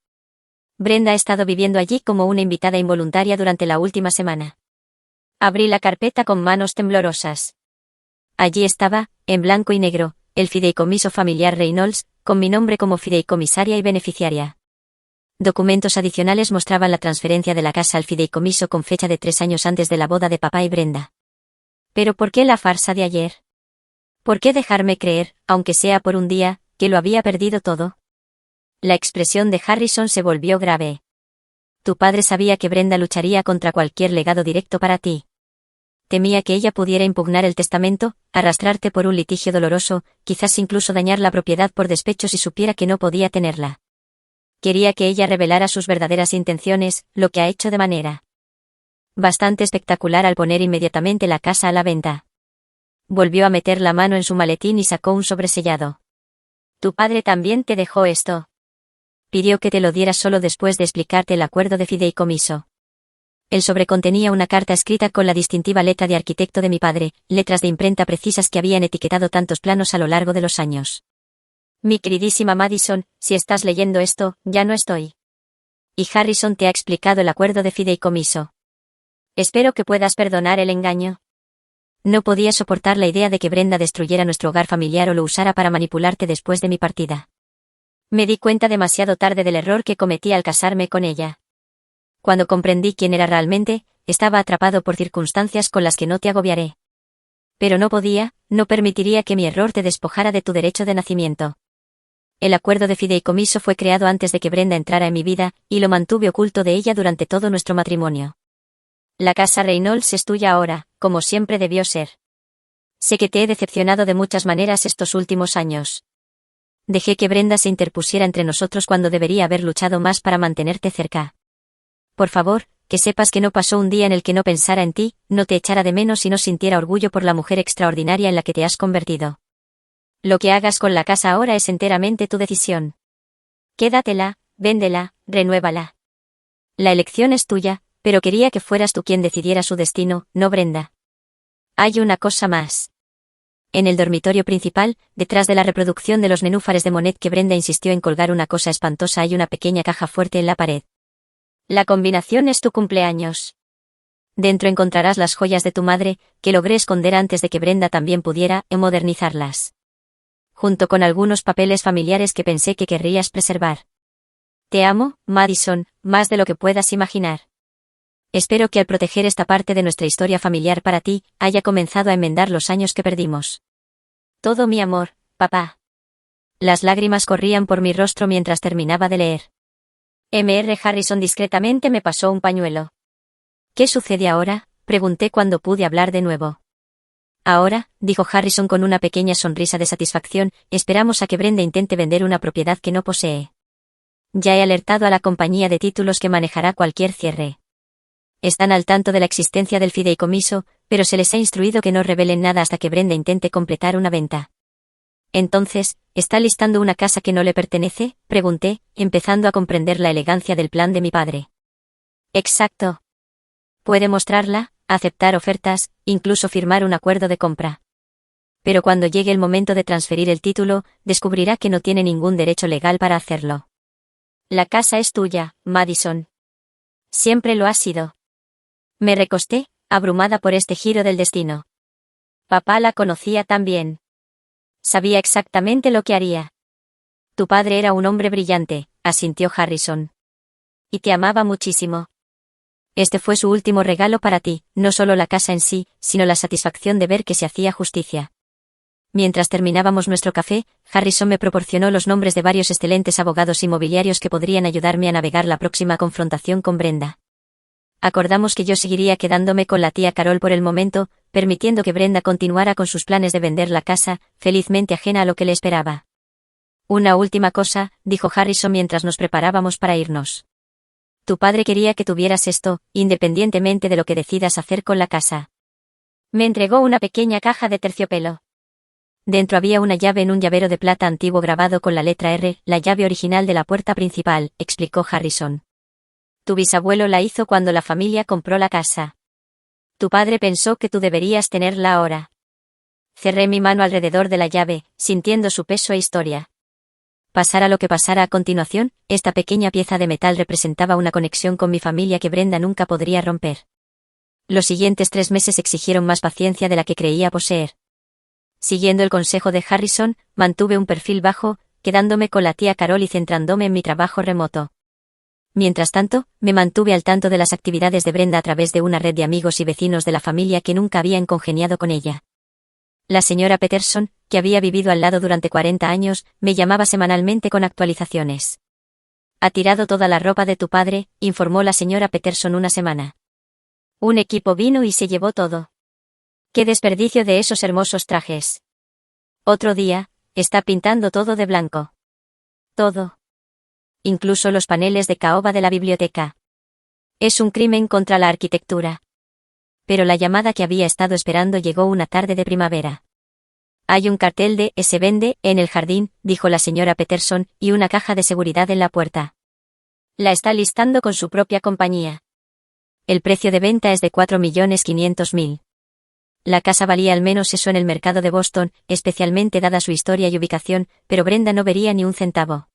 Brenda ha estado viviendo allí como una invitada involuntaria durante la última semana. Abrí la carpeta con manos temblorosas. Allí estaba, en blanco y negro, el fideicomiso familiar Reynolds, con mi nombre como fideicomisaria y beneficiaria. Documentos adicionales mostraban la transferencia de la casa al fideicomiso con fecha de 3 años antes de la boda de papá y Brenda. ¿Pero por qué la farsa de ayer? ¿Por qué dejarme creer, aunque sea por un día, que lo había perdido todo? La expresión de Harrison se volvió grave. Tu padre sabía que Brenda lucharía contra cualquier legado directo para ti. Temía que ella pudiera impugnar el testamento, arrastrarte por un litigio doloroso, quizás incluso dañar la propiedad por despecho si supiera que no podía tenerla. Quería que ella revelara sus verdaderas intenciones, lo que ha hecho de manera bastante espectacular al poner inmediatamente la casa a la venta. Volvió a meter la mano en su maletín y sacó un sobresellado. Tu padre también te dejó esto. Pidió que te lo diera solo después de explicarte el acuerdo de fideicomiso. El sobre contenía una carta escrita con la distintiva letra de arquitecto de mi padre, letras de imprenta precisas que habían etiquetado tantos planos a lo largo de los años. Mi queridísima Madison, si estás leyendo esto, ya no estoy. Y Harrison te ha explicado el acuerdo de fideicomiso. Espero que puedas perdonar el engaño. No podía soportar la idea de que Brenda destruyera nuestro hogar familiar o lo usara para manipularte después de mi partida. Me di cuenta demasiado tarde del error que cometí al casarme con ella. Cuando comprendí quién era realmente, estaba atrapado por circunstancias con las que no te agobiaré. Pero no permitiría que mi error te despojara de tu derecho de nacimiento. El acuerdo de fideicomiso fue creado antes de que Brenda entrara en mi vida, y lo mantuve oculto de ella durante todo nuestro matrimonio. La casa Reynolds es tuya ahora, como siempre debió ser. Sé que te he decepcionado de muchas maneras estos últimos años. Dejé que Brenda se interpusiera entre nosotros cuando debería haber luchado más para mantenerte cerca. Por favor, que sepas que no pasó un día en el que no pensara en ti, no te echara de menos y no sintiera orgullo por la mujer extraordinaria en la que te has convertido. Lo que hagas con la casa ahora es enteramente tu decisión. Quédatela, véndela, renuévala. La elección es tuya, pero quería que fueras tú quien decidiera su destino, no Brenda. Hay una cosa más. En el dormitorio principal, detrás de la reproducción de los nenúfares de Monet que Brenda insistió en colgar una cosa espantosa, hay una pequeña caja fuerte en la pared. La combinación es tu cumpleaños. Dentro encontrarás las joyas de tu madre, que logré esconder antes de que Brenda también pudiera modernizarlas. Junto con algunos papeles familiares que pensé que querrías preservar. Te amo, Madison, más de lo que puedas imaginar. Espero que al proteger esta parte de nuestra historia familiar para ti, haya comenzado a enmendar los años que perdimos. Todo mi amor, papá. Las lágrimas corrían por mi rostro mientras terminaba de leer. Mr. Harrison discretamente me pasó un pañuelo. ¿Qué sucede ahora?, pregunté cuando pude hablar de nuevo. Ahora, dijo Harrison con una pequeña sonrisa de satisfacción, esperamos a que Brenda intente vender una propiedad que no posee. Ya he alertado a la compañía de títulos que manejará cualquier cierre. Están al tanto de la existencia del fideicomiso, pero se les ha instruido que no revelen nada hasta que Brenda intente completar una venta. Entonces, ¿está listando una casa que no le pertenece?, pregunté, empezando a comprender la elegancia del plan de mi padre. Exacto. Puede mostrarla, aceptar ofertas, incluso firmar un acuerdo de compra. Pero cuando llegue el momento de transferir el título, descubrirá que no tiene ningún derecho legal para hacerlo. La casa es tuya, Madison. Siempre lo ha sido. Me recosté, abrumada por este giro del destino. Papá la conocía tan bien. Sabía exactamente lo que haría. Tu padre era un hombre brillante, asintió Harrison. Y te amaba muchísimo. Este fue su último regalo para ti, no solo la casa en sí, sino la satisfacción de ver que se hacía justicia. Mientras terminábamos nuestro café, Harrison me proporcionó los nombres de varios excelentes abogados inmobiliarios que podrían ayudarme a navegar la próxima confrontación con Brenda. Acordamos que yo seguiría quedándome con la tía Carol por el momento, permitiendo que Brenda continuara con sus planes de vender la casa, felizmente ajena a lo que le esperaba. Una última cosa, dijo Harrison mientras nos preparábamos para irnos. Tu padre quería que tuvieras esto, independientemente de lo que decidas hacer con la casa. Me entregó una pequeña caja de terciopelo. Dentro había una llave en un llavero de plata antiguo grabado con la letra R, la llave original de la puerta principal, explicó Harrison. Tu bisabuelo la hizo cuando la familia compró la casa. Tu padre pensó que tú deberías tenerla ahora. Cerré mi mano alrededor de la llave, sintiendo su peso e historia. Pasara lo que pasara a continuación, esta pequeña pieza de metal representaba una conexión con mi familia que Brenda nunca podría romper. Los siguientes 3 meses exigieron más paciencia de la que creía poseer. Siguiendo el consejo de Harrison, mantuve un perfil bajo, quedándome con la tía Carol y centrándome en mi trabajo remoto. Mientras tanto, me mantuve al tanto de las actividades de Brenda a través de una red de amigos y vecinos de la familia que nunca habían congeniado con ella. La señora Peterson, que había vivido al lado durante 40 años, me llamaba semanalmente con actualizaciones. «Ha tirado toda la ropa de tu padre», informó la señora Peterson una semana. «Un equipo vino y se llevó todo. ¡Qué desperdicio de esos hermosos trajes!». Otro día, «está pintando todo de blanco. Todo. Incluso los paneles de caoba de la biblioteca. Es un crimen contra la arquitectura». Pero la llamada que había estado esperando llegó una tarde de primavera. «Hay un cartel de «Se vende» en el jardín», dijo la señora Peterson, y una caja de seguridad en la puerta. La está listando con su propia compañía. El precio de venta es de 4.500.000. La casa valía al menos eso en el mercado de Boston, especialmente dada su historia y ubicación, pero Brenda no vería ni un centavo.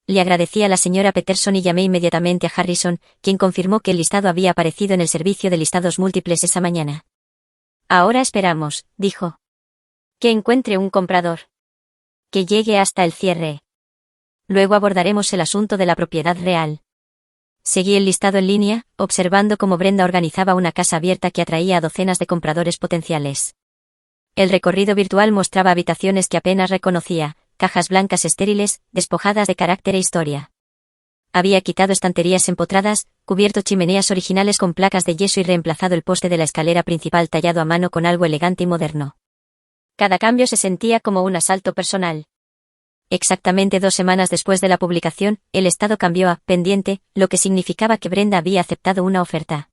Le agradecí a la señora Peterson y llamé inmediatamente a Harrison, quien confirmó que el listado había aparecido en el servicio de listados múltiples esa mañana. «Ahora esperamos», dijo. «Que encuentre un comprador. Que llegue hasta el cierre. Luego abordaremos el asunto de la propiedad real». Seguí el listado en línea, observando cómo Brenda organizaba una casa abierta que atraía a docenas de compradores potenciales. El recorrido virtual mostraba habitaciones que apenas reconocía, cajas blancas estériles, despojadas de carácter e historia. Había quitado estanterías empotradas, cubierto chimeneas originales con placas de yeso y reemplazado el poste de la escalera principal tallado a mano con algo elegante y moderno. Cada cambio se sentía como un asalto personal. Exactamente 2 semanas después de la publicación, el estado cambió a «pendiente», lo que significaba que Brenda había aceptado una oferta.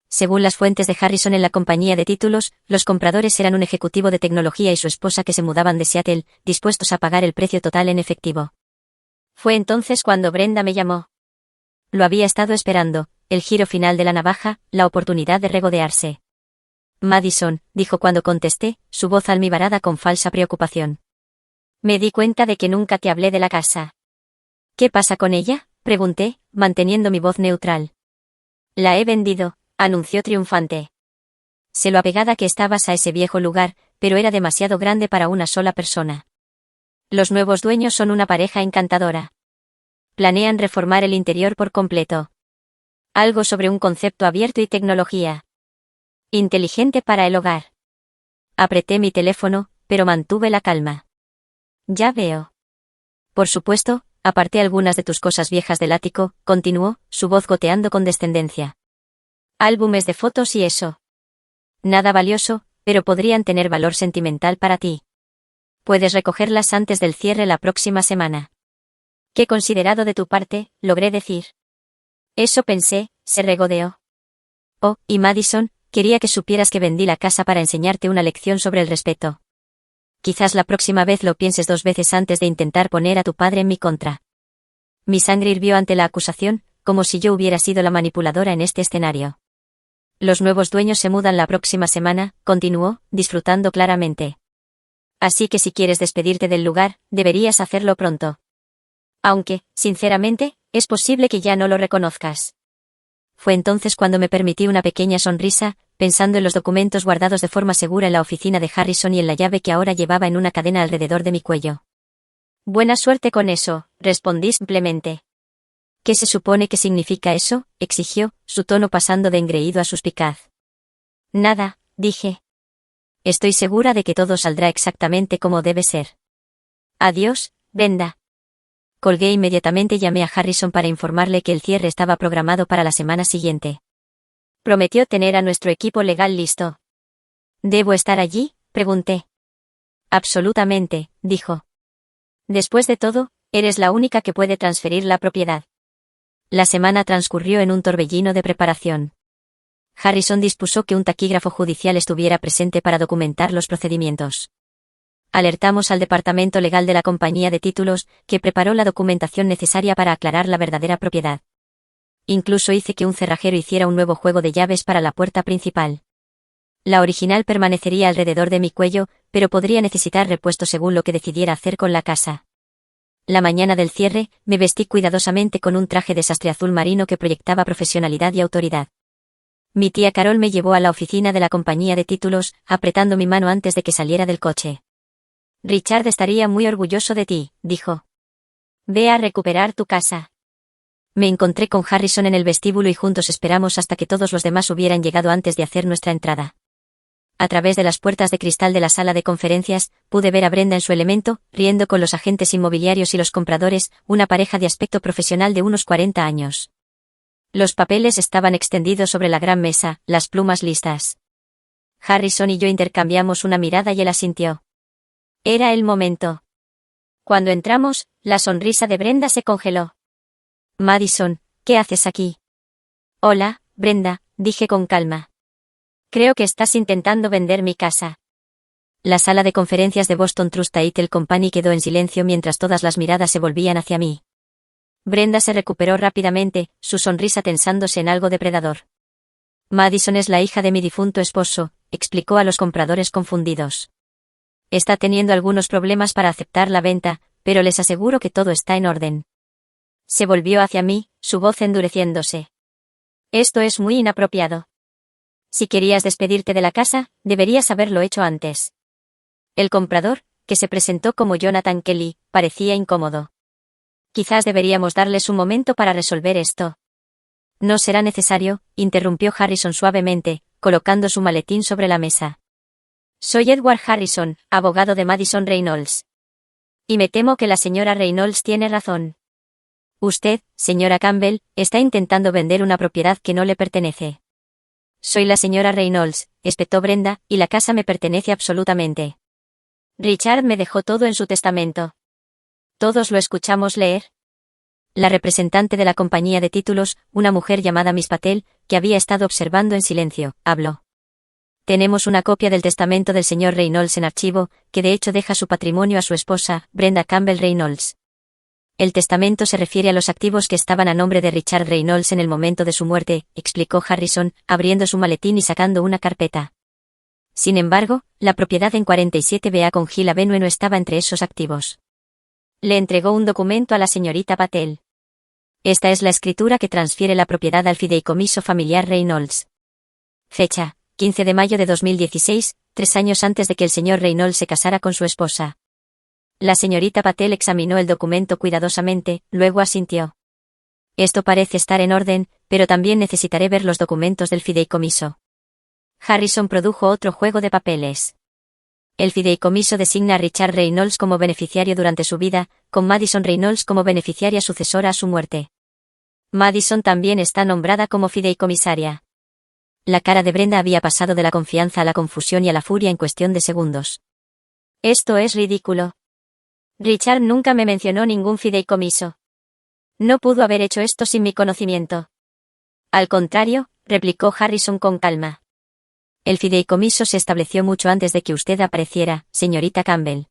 Según las fuentes de Harrison en la compañía de títulos, los compradores eran un ejecutivo de tecnología y su esposa que se mudaban de Seattle, dispuestos a pagar el precio total en efectivo. Fue entonces cuando Brenda me llamó. Lo había estado esperando, el giro final de la navaja, la oportunidad de regodearse. «Madison», dijo cuando contesté, su voz almibarada con falsa preocupación. «Me di cuenta de que nunca te hablé de la casa». «¿Qué pasa con ella?», pregunté, manteniendo mi voz neutral. «La he vendido», anunció triunfante. «Sé lo apegada que estabas a ese viejo lugar, pero era demasiado grande para una sola persona. Los nuevos dueños son una pareja encantadora. Planean reformar el interior por completo. Algo sobre un concepto abierto y tecnología inteligente para el hogar». Apreté mi teléfono, pero mantuve la calma. «Ya veo». Por supuesto, aparté algunas de tus cosas viejas del ático, continuó, su voz goteando con descendencia. Álbumes de fotos y eso. Nada valioso, pero podrían tener valor sentimental para ti. Puedes recogerlas antes del cierre la próxima semana. Qué considerado de tu parte, logré decir. Eso pensé, se regodeó. Oh, y Madison, quería que supieras que vendí la casa para enseñarte una lección sobre el respeto. Quizás la próxima vez lo pienses 2 veces antes de intentar poner a tu padre en mi contra. Mi sangre hirvió ante la acusación, como si yo hubiera sido la manipuladora en este escenario. Los nuevos dueños se mudan la próxima semana, continuó, disfrutando claramente. Así que si quieres despedirte del lugar, deberías hacerlo pronto. Aunque, sinceramente, es posible que ya no lo reconozcas. Fue entonces cuando me permití una pequeña sonrisa, pensando en los documentos guardados de forma segura en la oficina de Harrison y en la llave que ahora llevaba en una cadena alrededor de mi cuello. Buena suerte con eso, respondí simplemente. ¿Qué se supone que significa eso?, exigió, su tono pasando de engreído a suspicaz. Nada, dije. Estoy segura de que todo saldrá exactamente como debe ser. Adiós, Brenda. Colgué inmediatamente y llamé a Harrison para informarle que el cierre estaba programado para la semana siguiente. Prometió tener a nuestro equipo legal listo. ¿Debo estar allí?, pregunté. Absolutamente, dijo. Después de todo, eres la única que puede transferir la propiedad. La semana transcurrió en un torbellino de preparación. Harrison dispuso que un taquígrafo judicial estuviera presente para documentar los procedimientos. Alertamos al departamento legal de la compañía de títulos, que preparó la documentación necesaria para aclarar la verdadera propiedad. Incluso hice que un cerrajero hiciera un nuevo juego de llaves para la puerta principal. La original permanecería alrededor de mi cuello, pero podría necesitar repuesto según lo que decidiera hacer con la casa. La mañana del cierre, me vestí cuidadosamente con un traje de sastre azul marino que proyectaba profesionalidad y autoridad. Mi tía Carol me llevó a la oficina de la compañía de títulos, apretando mi mano antes de que saliera del coche. Richard estaría muy orgulloso de ti, dijo. Ve a recuperar tu casa. Me encontré con Harrison en el vestíbulo y juntos esperamos hasta que todos los demás hubieran llegado antes de hacer nuestra entrada. A través de las puertas de cristal de la sala de conferencias, pude ver a Brenda en su elemento, riendo con los agentes inmobiliarios y los compradores, una pareja de aspecto profesional de unos 40 años. Los papeles estaban extendidos sobre la gran mesa, las plumas listas. Harrison y yo intercambiamos una mirada y él asintió. Era el momento. Cuando entramos, la sonrisa de Brenda se congeló. Madison, ¿qué haces aquí? Hola, Brenda, dije con calma. Creo que estás intentando vender mi casa. La sala de conferencias de Boston Trust Title Company quedó en silencio mientras todas las miradas se volvían hacia mí. Brenda se recuperó rápidamente, su sonrisa tensándose en algo depredador. Madison es la hija de mi difunto esposo, explicó a los compradores confundidos. Está teniendo algunos problemas para aceptar la venta, pero les aseguro que todo está en orden. Se volvió hacia mí, su voz endureciéndose. Esto es muy inapropiado. Si querías despedirte de la casa, deberías haberlo hecho antes. El comprador, que se presentó como Jonathan Kelly, parecía incómodo. Quizás deberíamos darles un momento para resolver esto. No será necesario, interrumpió Harrison suavemente, colocando su maletín sobre la mesa. Soy Edward Harrison, abogado de Madison Reynolds. Y me temo que la señora Reynolds tiene razón. Usted, señora Campbell, está intentando vender una propiedad que no le pertenece. Soy la señora Reynolds, espetó Brenda, y la casa me pertenece absolutamente. Richard me dejó todo en su testamento. ¿Todos lo escuchamos leer? La representante de la compañía de títulos, una mujer llamada Miss Patel, que había estado observando en silencio, habló. Tenemos una copia del testamento del señor Reynolds en archivo, que de hecho deja su patrimonio a su esposa, Brenda Campbell Reynolds. El testamento se refiere a los activos que estaban a nombre de Richard Reynolds en el momento de su muerte, explicó Harrison, abriendo su maletín y sacando una carpeta. Sin embargo, la propiedad en 47 Beacon Hill Avenue no estaba entre esos activos. Le entregó un documento a la señorita Patel. Esta es la escritura que transfiere la propiedad al fideicomiso familiar Reynolds. Fecha: 15 de mayo de 2016, 3 años antes de que el señor Reynolds se casara con su esposa. La señorita Patel examinó el documento cuidadosamente, luego asintió. Esto parece estar en orden, pero también necesitaré ver los documentos del fideicomiso. Harrison produjo otro juego de papeles. El fideicomiso designa a Richard Reynolds como beneficiario durante su vida, con Madison Reynolds como beneficiaria sucesora a su muerte. Madison también está nombrada como fideicomisaria. La cara de Brenda había pasado de la confianza a la confusión y a la furia en cuestión de segundos. Esto es ridículo. Richard nunca me mencionó ningún fideicomiso. No pudo haber hecho esto sin mi conocimiento. Al contrario, replicó Harrison con calma. El fideicomiso se estableció mucho antes de que usted apareciera, señorita Campbell.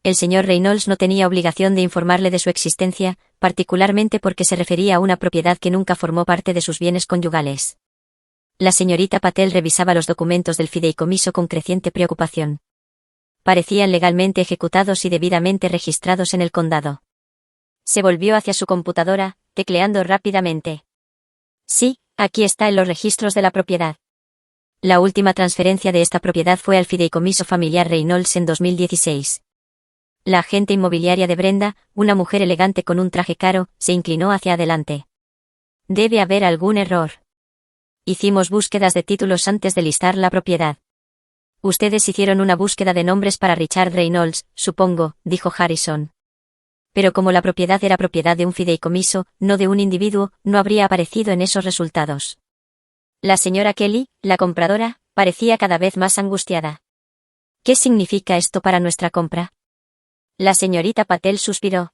El señor Reynolds no tenía obligación de informarle de su existencia, particularmente porque se refería a una propiedad que nunca formó parte de sus bienes conyugales. La señorita Patel revisaba los documentos del fideicomiso con creciente preocupación. Parecían legalmente ejecutados y debidamente registrados en el condado. Se volvió hacia su computadora, tecleando rápidamente. Sí, aquí está en los registros de la propiedad. La última transferencia de esta propiedad fue al fideicomiso familiar Reynolds en 2016. La agente inmobiliaria de Brenda, una mujer elegante con un traje caro, se inclinó hacia adelante. Debe haber algún error. Hicimos búsquedas de títulos antes de listar la propiedad. Ustedes hicieron una búsqueda de nombres para Richard Reynolds, supongo, dijo Harrison. Pero como la propiedad era propiedad de un fideicomiso, no de un individuo, no habría aparecido en esos resultados. La señora Kelly, la compradora, parecía cada vez más angustiada. ¿Qué significa esto para nuestra compra? La señorita Patel suspiró.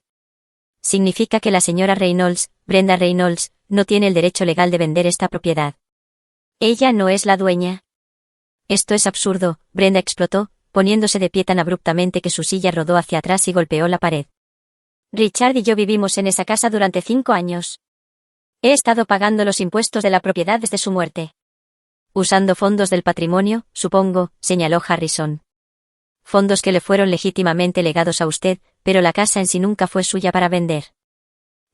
Significa que la señora Reynolds, Brenda Reynolds, no tiene el derecho legal de vender esta propiedad. Ella no es la dueña. Esto es absurdo, Brenda explotó, poniéndose de pie tan abruptamente que su silla rodó hacia atrás y golpeó la pared. Richard y yo vivimos en esa casa durante 5 años. He estado pagando los impuestos de la propiedad desde su muerte. Usando fondos del patrimonio, supongo, señaló Harrison. Fondos que le fueron legítimamente legados a usted, pero la casa en sí nunca fue suya para vender.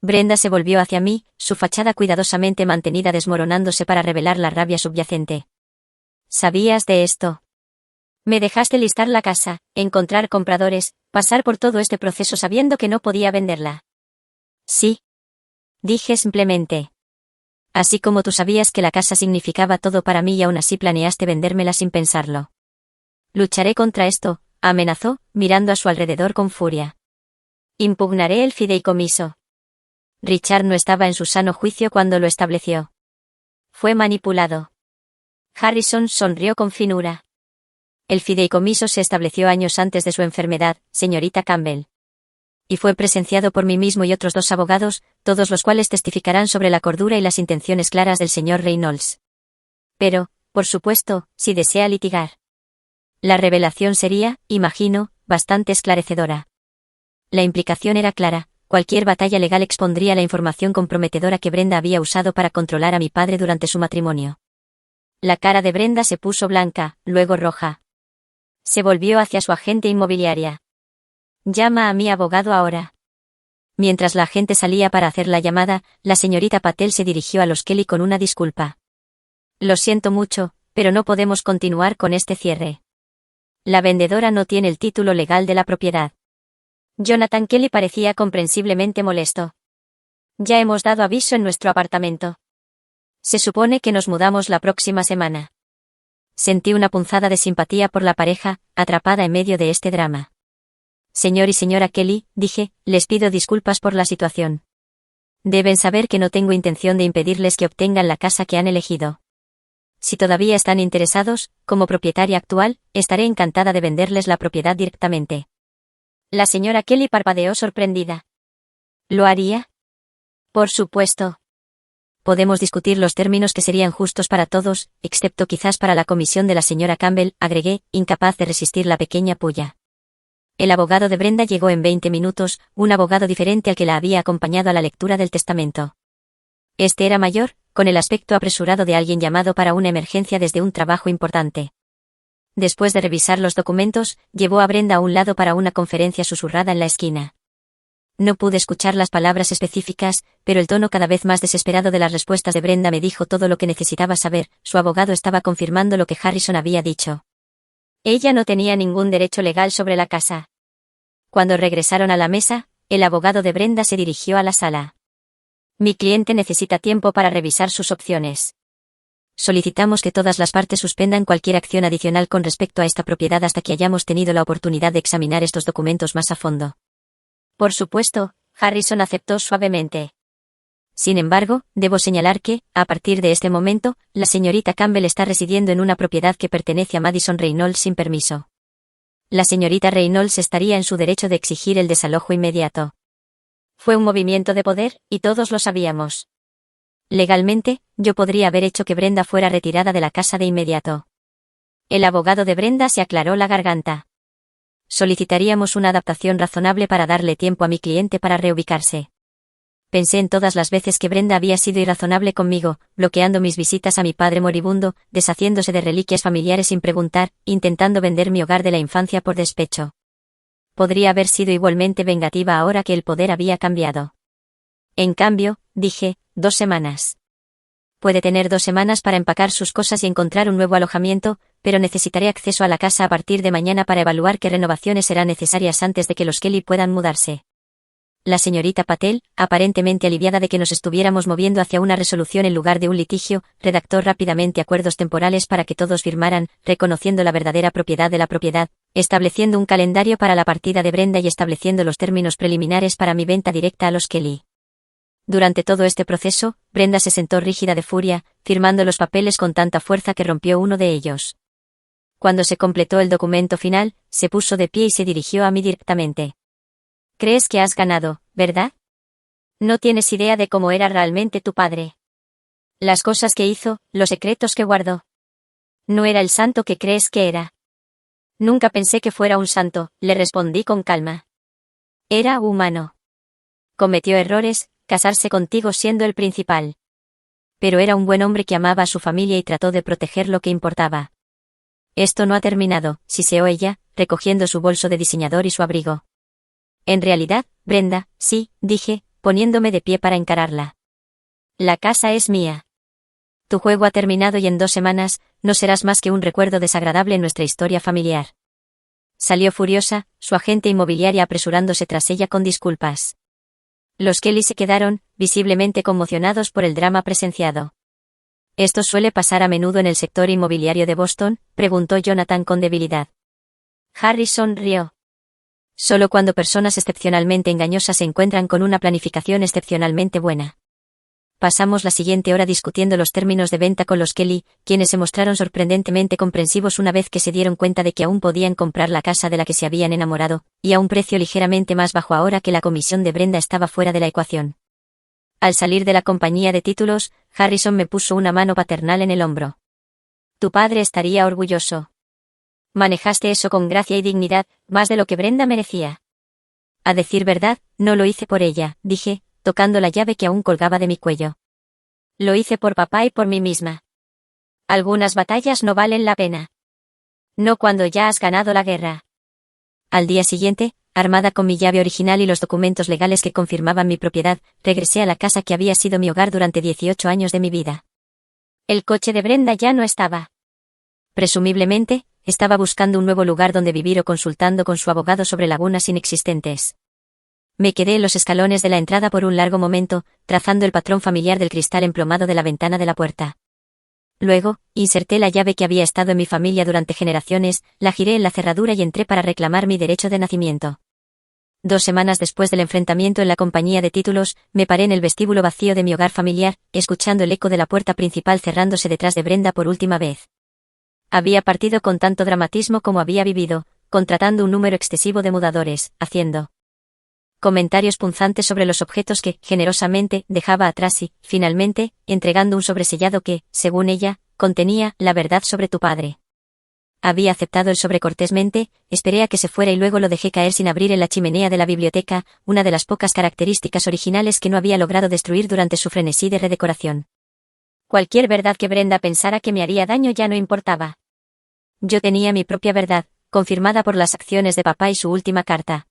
Brenda se volvió hacia mí, su fachada cuidadosamente mantenida desmoronándose para revelar la rabia subyacente. ¿Sabías de esto? Me dejaste listar la casa, encontrar compradores, pasar por todo este proceso sabiendo que no podía venderla. Sí. Dije simplemente. Así como tú sabías que la casa significaba todo para mí y aún así planeaste vendérmela sin pensarlo. Lucharé contra esto, amenazó, mirando a su alrededor con furia. Impugnaré el fideicomiso. Richard no estaba en su sano juicio cuando lo estableció. Fue manipulado. Harrison sonrió con finura. El fideicomiso se estableció años antes de su enfermedad, señorita Campbell. Y fue presenciado por mí mismo y otros 2 abogados, todos los cuales testificarán sobre la cordura y las intenciones claras del señor Reynolds. Pero, por supuesto, si desea litigar. La revelación sería, imagino, bastante esclarecedora. La implicación era clara. Cualquier batalla legal expondría la información comprometedora que Brenda había usado para controlar a mi padre durante su matrimonio. La cara de Brenda se puso blanca, luego roja. Se volvió hacia su agente inmobiliaria. Llama a mi abogado ahora. Mientras la agente salía para hacer la llamada, la señorita Patel se dirigió a los Kelly con una disculpa. Lo siento mucho, pero no podemos continuar con este cierre. La vendedora no tiene el título legal de la propiedad. Jonathan Kelly parecía comprensiblemente molesto. Ya hemos dado aviso en nuestro apartamento. Se supone que nos mudamos la próxima semana. Sentí una punzada de simpatía por la pareja, atrapada en medio de este drama. Señor y señora Kelly, dije, les pido disculpas por la situación. Deben saber que no tengo intención de impedirles que obtengan la casa que han elegido. Si todavía están interesados, como propietaria actual, estaré encantada de venderles la propiedad directamente. La señora Kelly parpadeó sorprendida. ¿Lo haría? Por supuesto. Podemos discutir los términos que serían justos para todos, excepto quizás para la comisión de la señora Campbell, agregué, incapaz de resistir la pequeña pulla. El abogado de Brenda llegó en 20 minutos, un abogado diferente al que la había acompañado a la lectura del testamento. Este era mayor, con el aspecto apresurado de alguien llamado para una emergencia desde un trabajo importante. Después de revisar los documentos, llevó a Brenda a un lado para una conferencia susurrada en la esquina. No pude escuchar las palabras específicas, pero el tono cada vez más desesperado de las respuestas de Brenda me dijo todo lo que necesitaba saber. Su abogado estaba confirmando lo que Harrison había dicho. Ella no tenía ningún derecho legal sobre la casa. Cuando regresaron a la mesa, el abogado de Brenda se dirigió a la sala. Mi cliente necesita tiempo para revisar sus opciones. Solicitamos que todas las partes suspendan cualquier acción adicional con respecto a esta propiedad hasta que hayamos tenido la oportunidad de examinar estos documentos más a fondo. Por supuesto, Harrison aceptó suavemente. Sin embargo, debo señalar que, a partir de este momento, la señorita Campbell está residiendo en una propiedad que pertenece a Madison Reynolds sin permiso. La señorita Reynolds estaría en su derecho de exigir el desalojo inmediato. Fue un movimiento de poder, y todos lo sabíamos. Legalmente, yo podría haber hecho que Brenda fuera retirada de la casa de inmediato. El abogado de Brenda se aclaró la garganta. Solicitaríamos una adaptación razonable para darle tiempo a mi cliente para reubicarse. Pensé en todas las veces que Brenda había sido irrazonable conmigo, bloqueando mis visitas a mi padre moribundo, deshaciéndose de reliquias familiares sin preguntar, intentando vender mi hogar de la infancia por despecho. Podría haber sido igualmente vengativa ahora que el poder había cambiado. En cambio, dije, 2 semanas. Puede tener 2 semanas para empacar sus cosas y encontrar un nuevo alojamiento, pero necesitaré acceso a la casa a partir de mañana para evaluar qué renovaciones serán necesarias antes de que los Kelly puedan mudarse. La señorita Patel, aparentemente aliviada de que nos estuviéramos moviendo hacia una resolución en lugar de un litigio, redactó rápidamente acuerdos temporales para que todos firmaran, reconociendo la verdadera propiedad de la propiedad, estableciendo un calendario para la partida de Brenda y estableciendo los términos preliminares para mi venta directa a los Kelly. Durante todo este proceso, Brenda se sentó rígida de furia, firmando los papeles con tanta fuerza que rompió uno de ellos. Cuando se completó el documento final, se puso de pie y se dirigió a mí directamente. Crees que has ganado, ¿verdad? No tienes idea de cómo era realmente tu padre. Las cosas que hizo, los secretos que guardó. No era el santo que crees que era. Nunca pensé que fuera un santo, le respondí con calma. Era humano. Cometió errores, casarse contigo siendo el principal. Pero era un buen hombre que amaba a su familia y trató de proteger lo que importaba. Esto no ha terminado, siseó ella, recogiendo su bolso de diseñador y su abrigo. En realidad, Brenda, sí, dije, poniéndome de pie para encararla. La casa es mía. Tu juego ha terminado y en 2 semanas, no serás más que un recuerdo desagradable en nuestra historia familiar. Salió furiosa, su agente inmobiliaria apresurándose tras ella con disculpas. Los Kelly se quedaron, visiblemente conmocionados por el drama presenciado. ¿Esto suele pasar a menudo en el sector inmobiliario de Boston?, preguntó Jonathan con debilidad. Harrison rió. Solo cuando personas excepcionalmente engañosas se encuentran con una planificación excepcionalmente buena. Pasamos la siguiente hora discutiendo los términos de venta con los Kelly, quienes se mostraron sorprendentemente comprensivos una vez que se dieron cuenta de que aún podían comprar la casa de la que se habían enamorado, y a un precio ligeramente más bajo ahora que la comisión de Brenda estaba fuera de la ecuación. Al salir de la compañía de títulos, Harrison me puso una mano paternal en el hombro. Tu padre estaría orgulloso. Manejaste eso con gracia y dignidad, más de lo que Brenda merecía. A decir verdad, no lo hice por ella, dije, tocando la llave que aún colgaba de mi cuello. Lo hice por papá y por mí misma. Algunas batallas no valen la pena. No cuando ya has ganado la guerra. Al día siguiente, armada con mi llave original y los documentos legales que confirmaban mi propiedad, regresé a la casa que había sido mi hogar durante 18 años de mi vida. El coche de Brenda ya no estaba. Presumiblemente, estaba buscando un nuevo lugar donde vivir o consultando con su abogado sobre lagunas inexistentes. Me quedé en los escalones de la entrada por un largo momento, trazando el patrón familiar del cristal emplomado de la ventana de la puerta. Luego, inserté la llave que había estado en mi familia durante generaciones, la giré en la cerradura y entré para reclamar mi derecho de nacimiento. 2 semanas después del enfrentamiento en la compañía de títulos, me paré en el vestíbulo vacío de mi hogar familiar, escuchando el eco de la puerta principal cerrándose detrás de Brenda por última vez. Había partido con tanto dramatismo como había vivido, contratando un número excesivo de mudadores, haciendo comentarios punzantes sobre los objetos que, generosamente, dejaba atrás y, finalmente, entregando un sobresellado que, según ella, contenía la verdad sobre tu padre. Había aceptado el sobre cortésmente, esperé a que se fuera y luego lo dejé caer sin abrir en la chimenea de la biblioteca, una de las pocas características originales que no había logrado destruir durante su frenesí de redecoración. Cualquier verdad que Brenda pensara que me haría daño ya no importaba. Yo tenía mi propia verdad, confirmada por las acciones de papá y su última carta.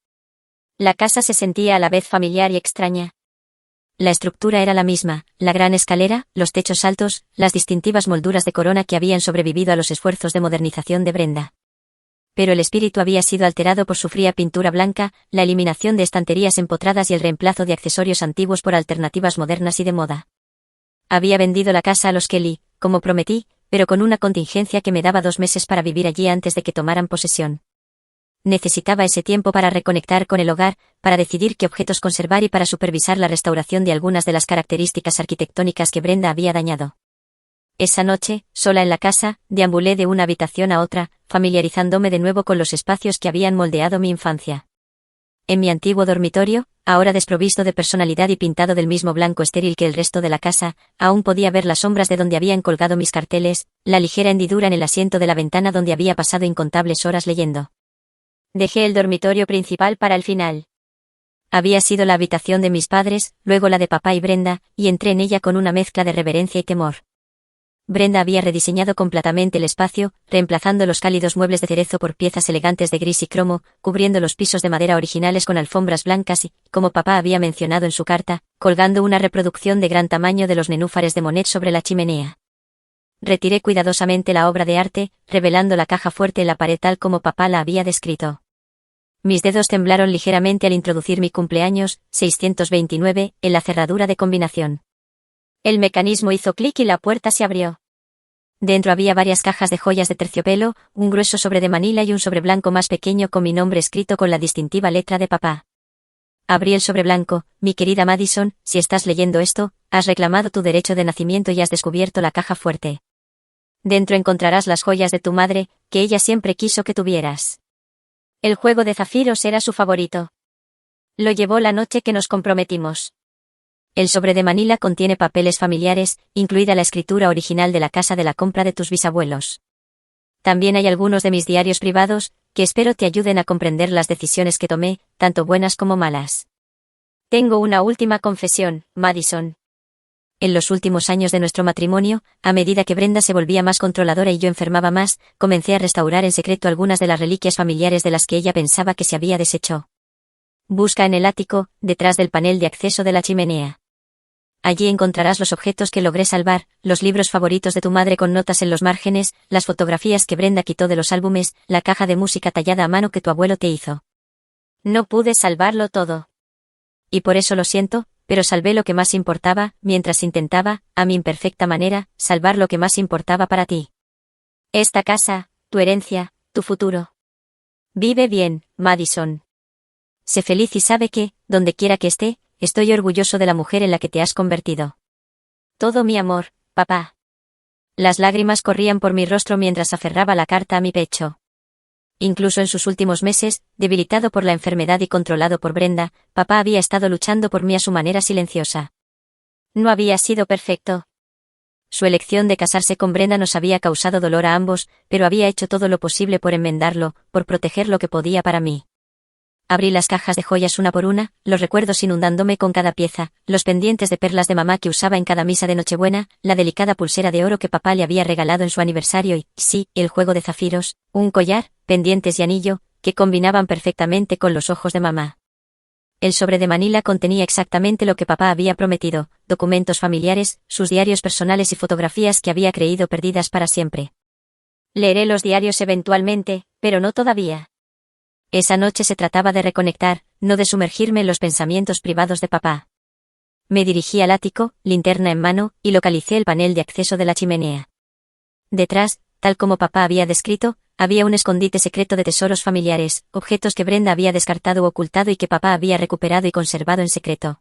La casa se sentía a la vez familiar y extraña. La estructura era la misma, la gran escalera, los techos altos, las distintivas molduras de corona que habían sobrevivido a los esfuerzos de modernización de Brenda. Pero el espíritu había sido alterado por su fría pintura blanca, la eliminación de estanterías empotradas y el reemplazo de accesorios antiguos por alternativas modernas y de moda. Había vendido la casa a los Kelly, como prometí, pero con una contingencia que me daba 2 meses para vivir allí antes de que tomaran posesión. Necesitaba ese tiempo para reconectar con el hogar, para decidir qué objetos conservar y para supervisar la restauración de algunas de las características arquitectónicas que Brenda había dañado. Esa noche, sola en la casa, deambulé de una habitación a otra, familiarizándome de nuevo con los espacios que habían moldeado mi infancia. En mi antiguo dormitorio, ahora desprovisto de personalidad y pintado del mismo blanco estéril que el resto de la casa, aún podía ver las sombras de donde habían colgado mis carteles, la ligera hendidura en el asiento de la ventana donde había pasado incontables horas leyendo. Dejé el dormitorio principal para el final. Había sido la habitación de mis padres, luego la de papá y Brenda, y entré en ella con una mezcla de reverencia y temor. Brenda había rediseñado completamente el espacio, reemplazando los cálidos muebles de cerezo por piezas elegantes de gris y cromo, cubriendo los pisos de madera originales con alfombras blancas y, como papá había mencionado en su carta, colgando una reproducción de gran tamaño de los nenúfares de Monet sobre la chimenea. Retiré cuidadosamente la obra de arte, revelando la caja fuerte en la pared tal como papá la había descrito. Mis dedos temblaron ligeramente al introducir mi cumpleaños, 629, en la cerradura de combinación. El mecanismo hizo clic y la puerta se abrió. Dentro había varias cajas de joyas de terciopelo, un grueso sobre de manila y un sobre blanco más pequeño con mi nombre escrito con la distintiva letra de papá. Abrí el sobre blanco. Mi querida Madison, si estás leyendo esto, has reclamado tu derecho de nacimiento y has descubierto la caja fuerte. Dentro encontrarás las joyas de tu madre, que ella siempre quiso que tuvieras. El juego de zafiros era su favorito. Lo llevó la noche que nos comprometimos. El sobre de manila contiene papeles familiares, incluida la escritura original de la casa de la compra de tus bisabuelos. También hay algunos de mis diarios privados, que espero te ayuden a comprender las decisiones que tomé, tanto buenas como malas. Tengo una última confesión, Madison. En los últimos años de nuestro matrimonio, a medida que Brenda se volvía más controladora y yo enfermaba más, comencé a restaurar en secreto algunas de las reliquias familiares de las que ella pensaba que se había deshecho. Busca en el ático, detrás del panel de acceso de la chimenea. Allí encontrarás los objetos que logré salvar, los libros favoritos de tu madre con notas en los márgenes, las fotografías que Brenda quitó de los álbumes, la caja de música tallada a mano que tu abuelo te hizo. No pude salvarlo todo. Y por eso lo siento, pero salvé lo que más importaba, mientras intentaba, a mi imperfecta manera, salvar lo que más importaba para ti. Esta casa, tu herencia, tu futuro. Vive bien, Madison. Sé feliz y sabe que, donde quiera que esté, estoy orgulloso de la mujer en la que te has convertido. Todo mi amor, papá. Las lágrimas corrían por mi rostro mientras aferraba la carta a mi pecho. Incluso en sus últimos meses, debilitado por la enfermedad y controlado por Brenda, papá había estado luchando por mí a su manera silenciosa. No había sido perfecto. Su elección de casarse con Brenda nos había causado dolor a ambos, pero había hecho todo lo posible por enmendarlo, por proteger lo que podía para mí. Abrí las cajas de joyas una por una, los recuerdos inundándome con cada pieza, los pendientes de perlas de mamá que usaba en cada misa de Nochebuena, la delicada pulsera de oro que papá le había regalado en su aniversario y, sí, el juego de zafiros, un collar, pendientes y anillo, que combinaban perfectamente con los ojos de mamá. El sobre de manila contenía exactamente lo que papá había prometido, documentos familiares, sus diarios personales y fotografías que había creído perdidas para siempre. Leeré los diarios eventualmente, pero no todavía. Esa noche se trataba de reconectar, no de sumergirme en los pensamientos privados de papá. Me dirigí al ático, linterna en mano, y localicé el panel de acceso de la chimenea. Detrás, tal como papá había descrito, había un escondite secreto de tesoros familiares, objetos que Brenda había descartado u ocultado y que papá había recuperado y conservado en secreto.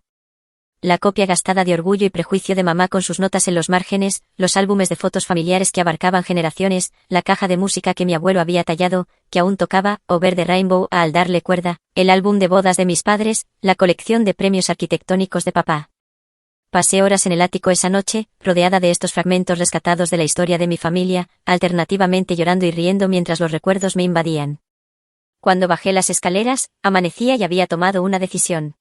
La copia gastada de Orgullo y Prejuicio de mamá con sus notas en los márgenes, los álbumes de fotos familiares que abarcaban generaciones, la caja de música que mi abuelo había tallado, que aún tocaba, Over the Rainbow al darle cuerda, el álbum de bodas de mis padres, la colección de premios arquitectónicos de papá. Pasé horas en el ático esa noche, rodeada de estos fragmentos rescatados de la historia de mi familia, alternativamente llorando y riendo mientras los recuerdos me invadían. Cuando bajé las escaleras, amanecía y había tomado una decisión.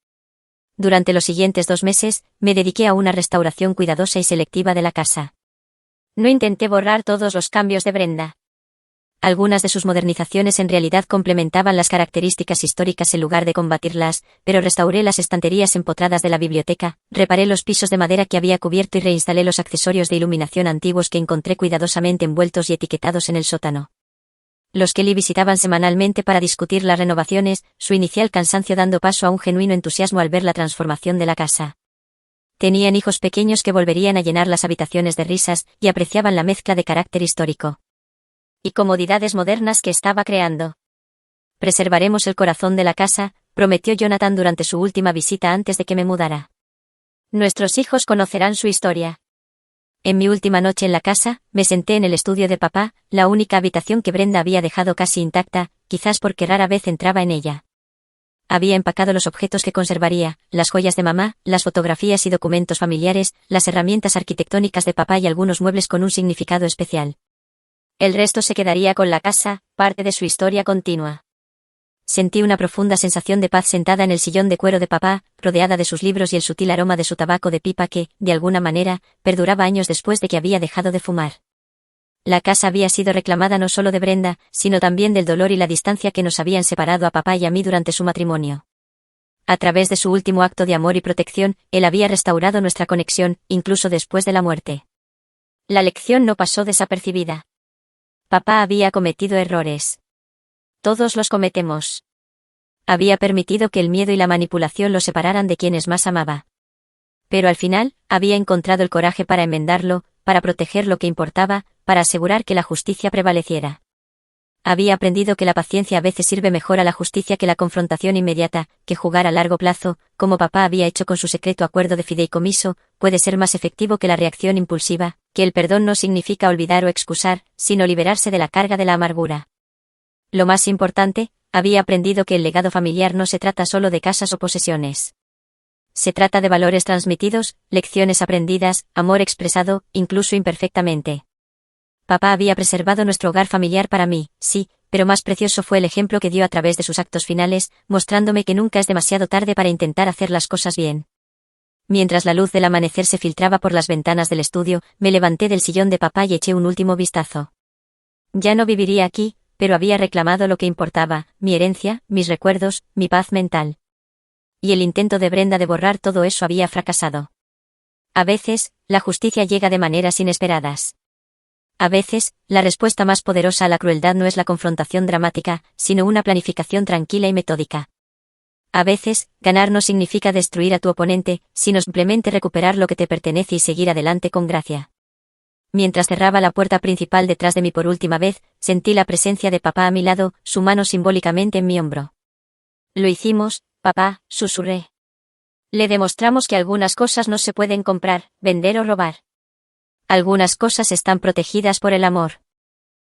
Durante los siguientes 2 meses, me dediqué a una restauración cuidadosa y selectiva de la casa. No intenté borrar todos los cambios de Brenda. Algunas de sus modernizaciones en realidad complementaban las características históricas en lugar de combatirlas, pero restauré las estanterías empotradas de la biblioteca, reparé los pisos de madera que había cubierto y reinstalé los accesorios de iluminación antiguos que encontré cuidadosamente envueltos y etiquetados en el sótano. Los Kelly visitaban semanalmente para discutir las renovaciones, su inicial cansancio dando paso a un genuino entusiasmo al ver la transformación de la casa. Tenían hijos pequeños que volverían a llenar las habitaciones de risas y apreciaban la mezcla de carácter histórico y comodidades modernas que estaba creando. Preservaremos el corazón de la casa, prometió Jonathan durante su última visita antes de que me mudara. Nuestros hijos conocerán su historia. En mi última noche en la casa, me senté en el estudio de papá, la única habitación que Brenda había dejado casi intacta, quizás porque rara vez entraba en ella. Había empacado los objetos que conservaría, las joyas de mamá, las fotografías y documentos familiares, las herramientas arquitectónicas de papá y algunos muebles con un significado especial. El resto se quedaría con la casa, parte de su historia continua. Sentí una profunda sensación de paz sentada en el sillón de cuero de papá, rodeada de sus libros y el sutil aroma de su tabaco de pipa que, de alguna manera, perduraba años después de que había dejado de fumar. La casa había sido reclamada no solo de Brenda, sino también del dolor y la distancia que nos habían separado a papá y a mí durante su matrimonio. A través de su último acto de amor y protección, él había restaurado nuestra conexión, incluso después de la muerte. La lección no pasó desapercibida. Papá había cometido errores. Todos los cometemos. Había permitido que el miedo y la manipulación lo separaran de quienes más amaba. Pero al final, había encontrado el coraje para enmendarlo, para proteger lo que importaba, para asegurar que la justicia prevaleciera. Había aprendido que la paciencia a veces sirve mejor a la justicia que la confrontación inmediata, que jugar a largo plazo, como papá había hecho con su secreto acuerdo de fideicomiso, puede ser más efectivo que la reacción impulsiva, que el perdón no significa olvidar o excusar, sino liberarse de la carga de la amargura. Lo más importante, había aprendido que el legado familiar no se trata solo de casas o posesiones. Se trata de valores transmitidos, lecciones aprendidas, amor expresado, incluso imperfectamente. Papá había preservado nuestro hogar familiar para mí, sí, pero más precioso fue el ejemplo que dio a través de sus actos finales, mostrándome que nunca es demasiado tarde para intentar hacer las cosas bien. Mientras la luz del amanecer se filtraba por las ventanas del estudio, me levanté del sillón de papá y eché un último vistazo. Ya no viviría aquí, pero había reclamado lo que importaba, mi herencia, mis recuerdos, mi paz mental. Y el intento de Brenda de borrar todo eso había fracasado. A veces, la justicia llega de maneras inesperadas. A veces, la respuesta más poderosa a la crueldad no es la confrontación dramática, sino una planificación tranquila y metódica. A veces, ganar no significa destruir a tu oponente, sino simplemente recuperar lo que te pertenece y seguir adelante con gracia. Mientras cerraba la puerta principal detrás de mí por última vez, sentí la presencia de papá a mi lado, su mano simbólicamente en mi hombro. Lo hicimos, papá, susurré. Le demostramos que algunas cosas no se pueden comprar, vender o robar. Algunas cosas están protegidas por el amor.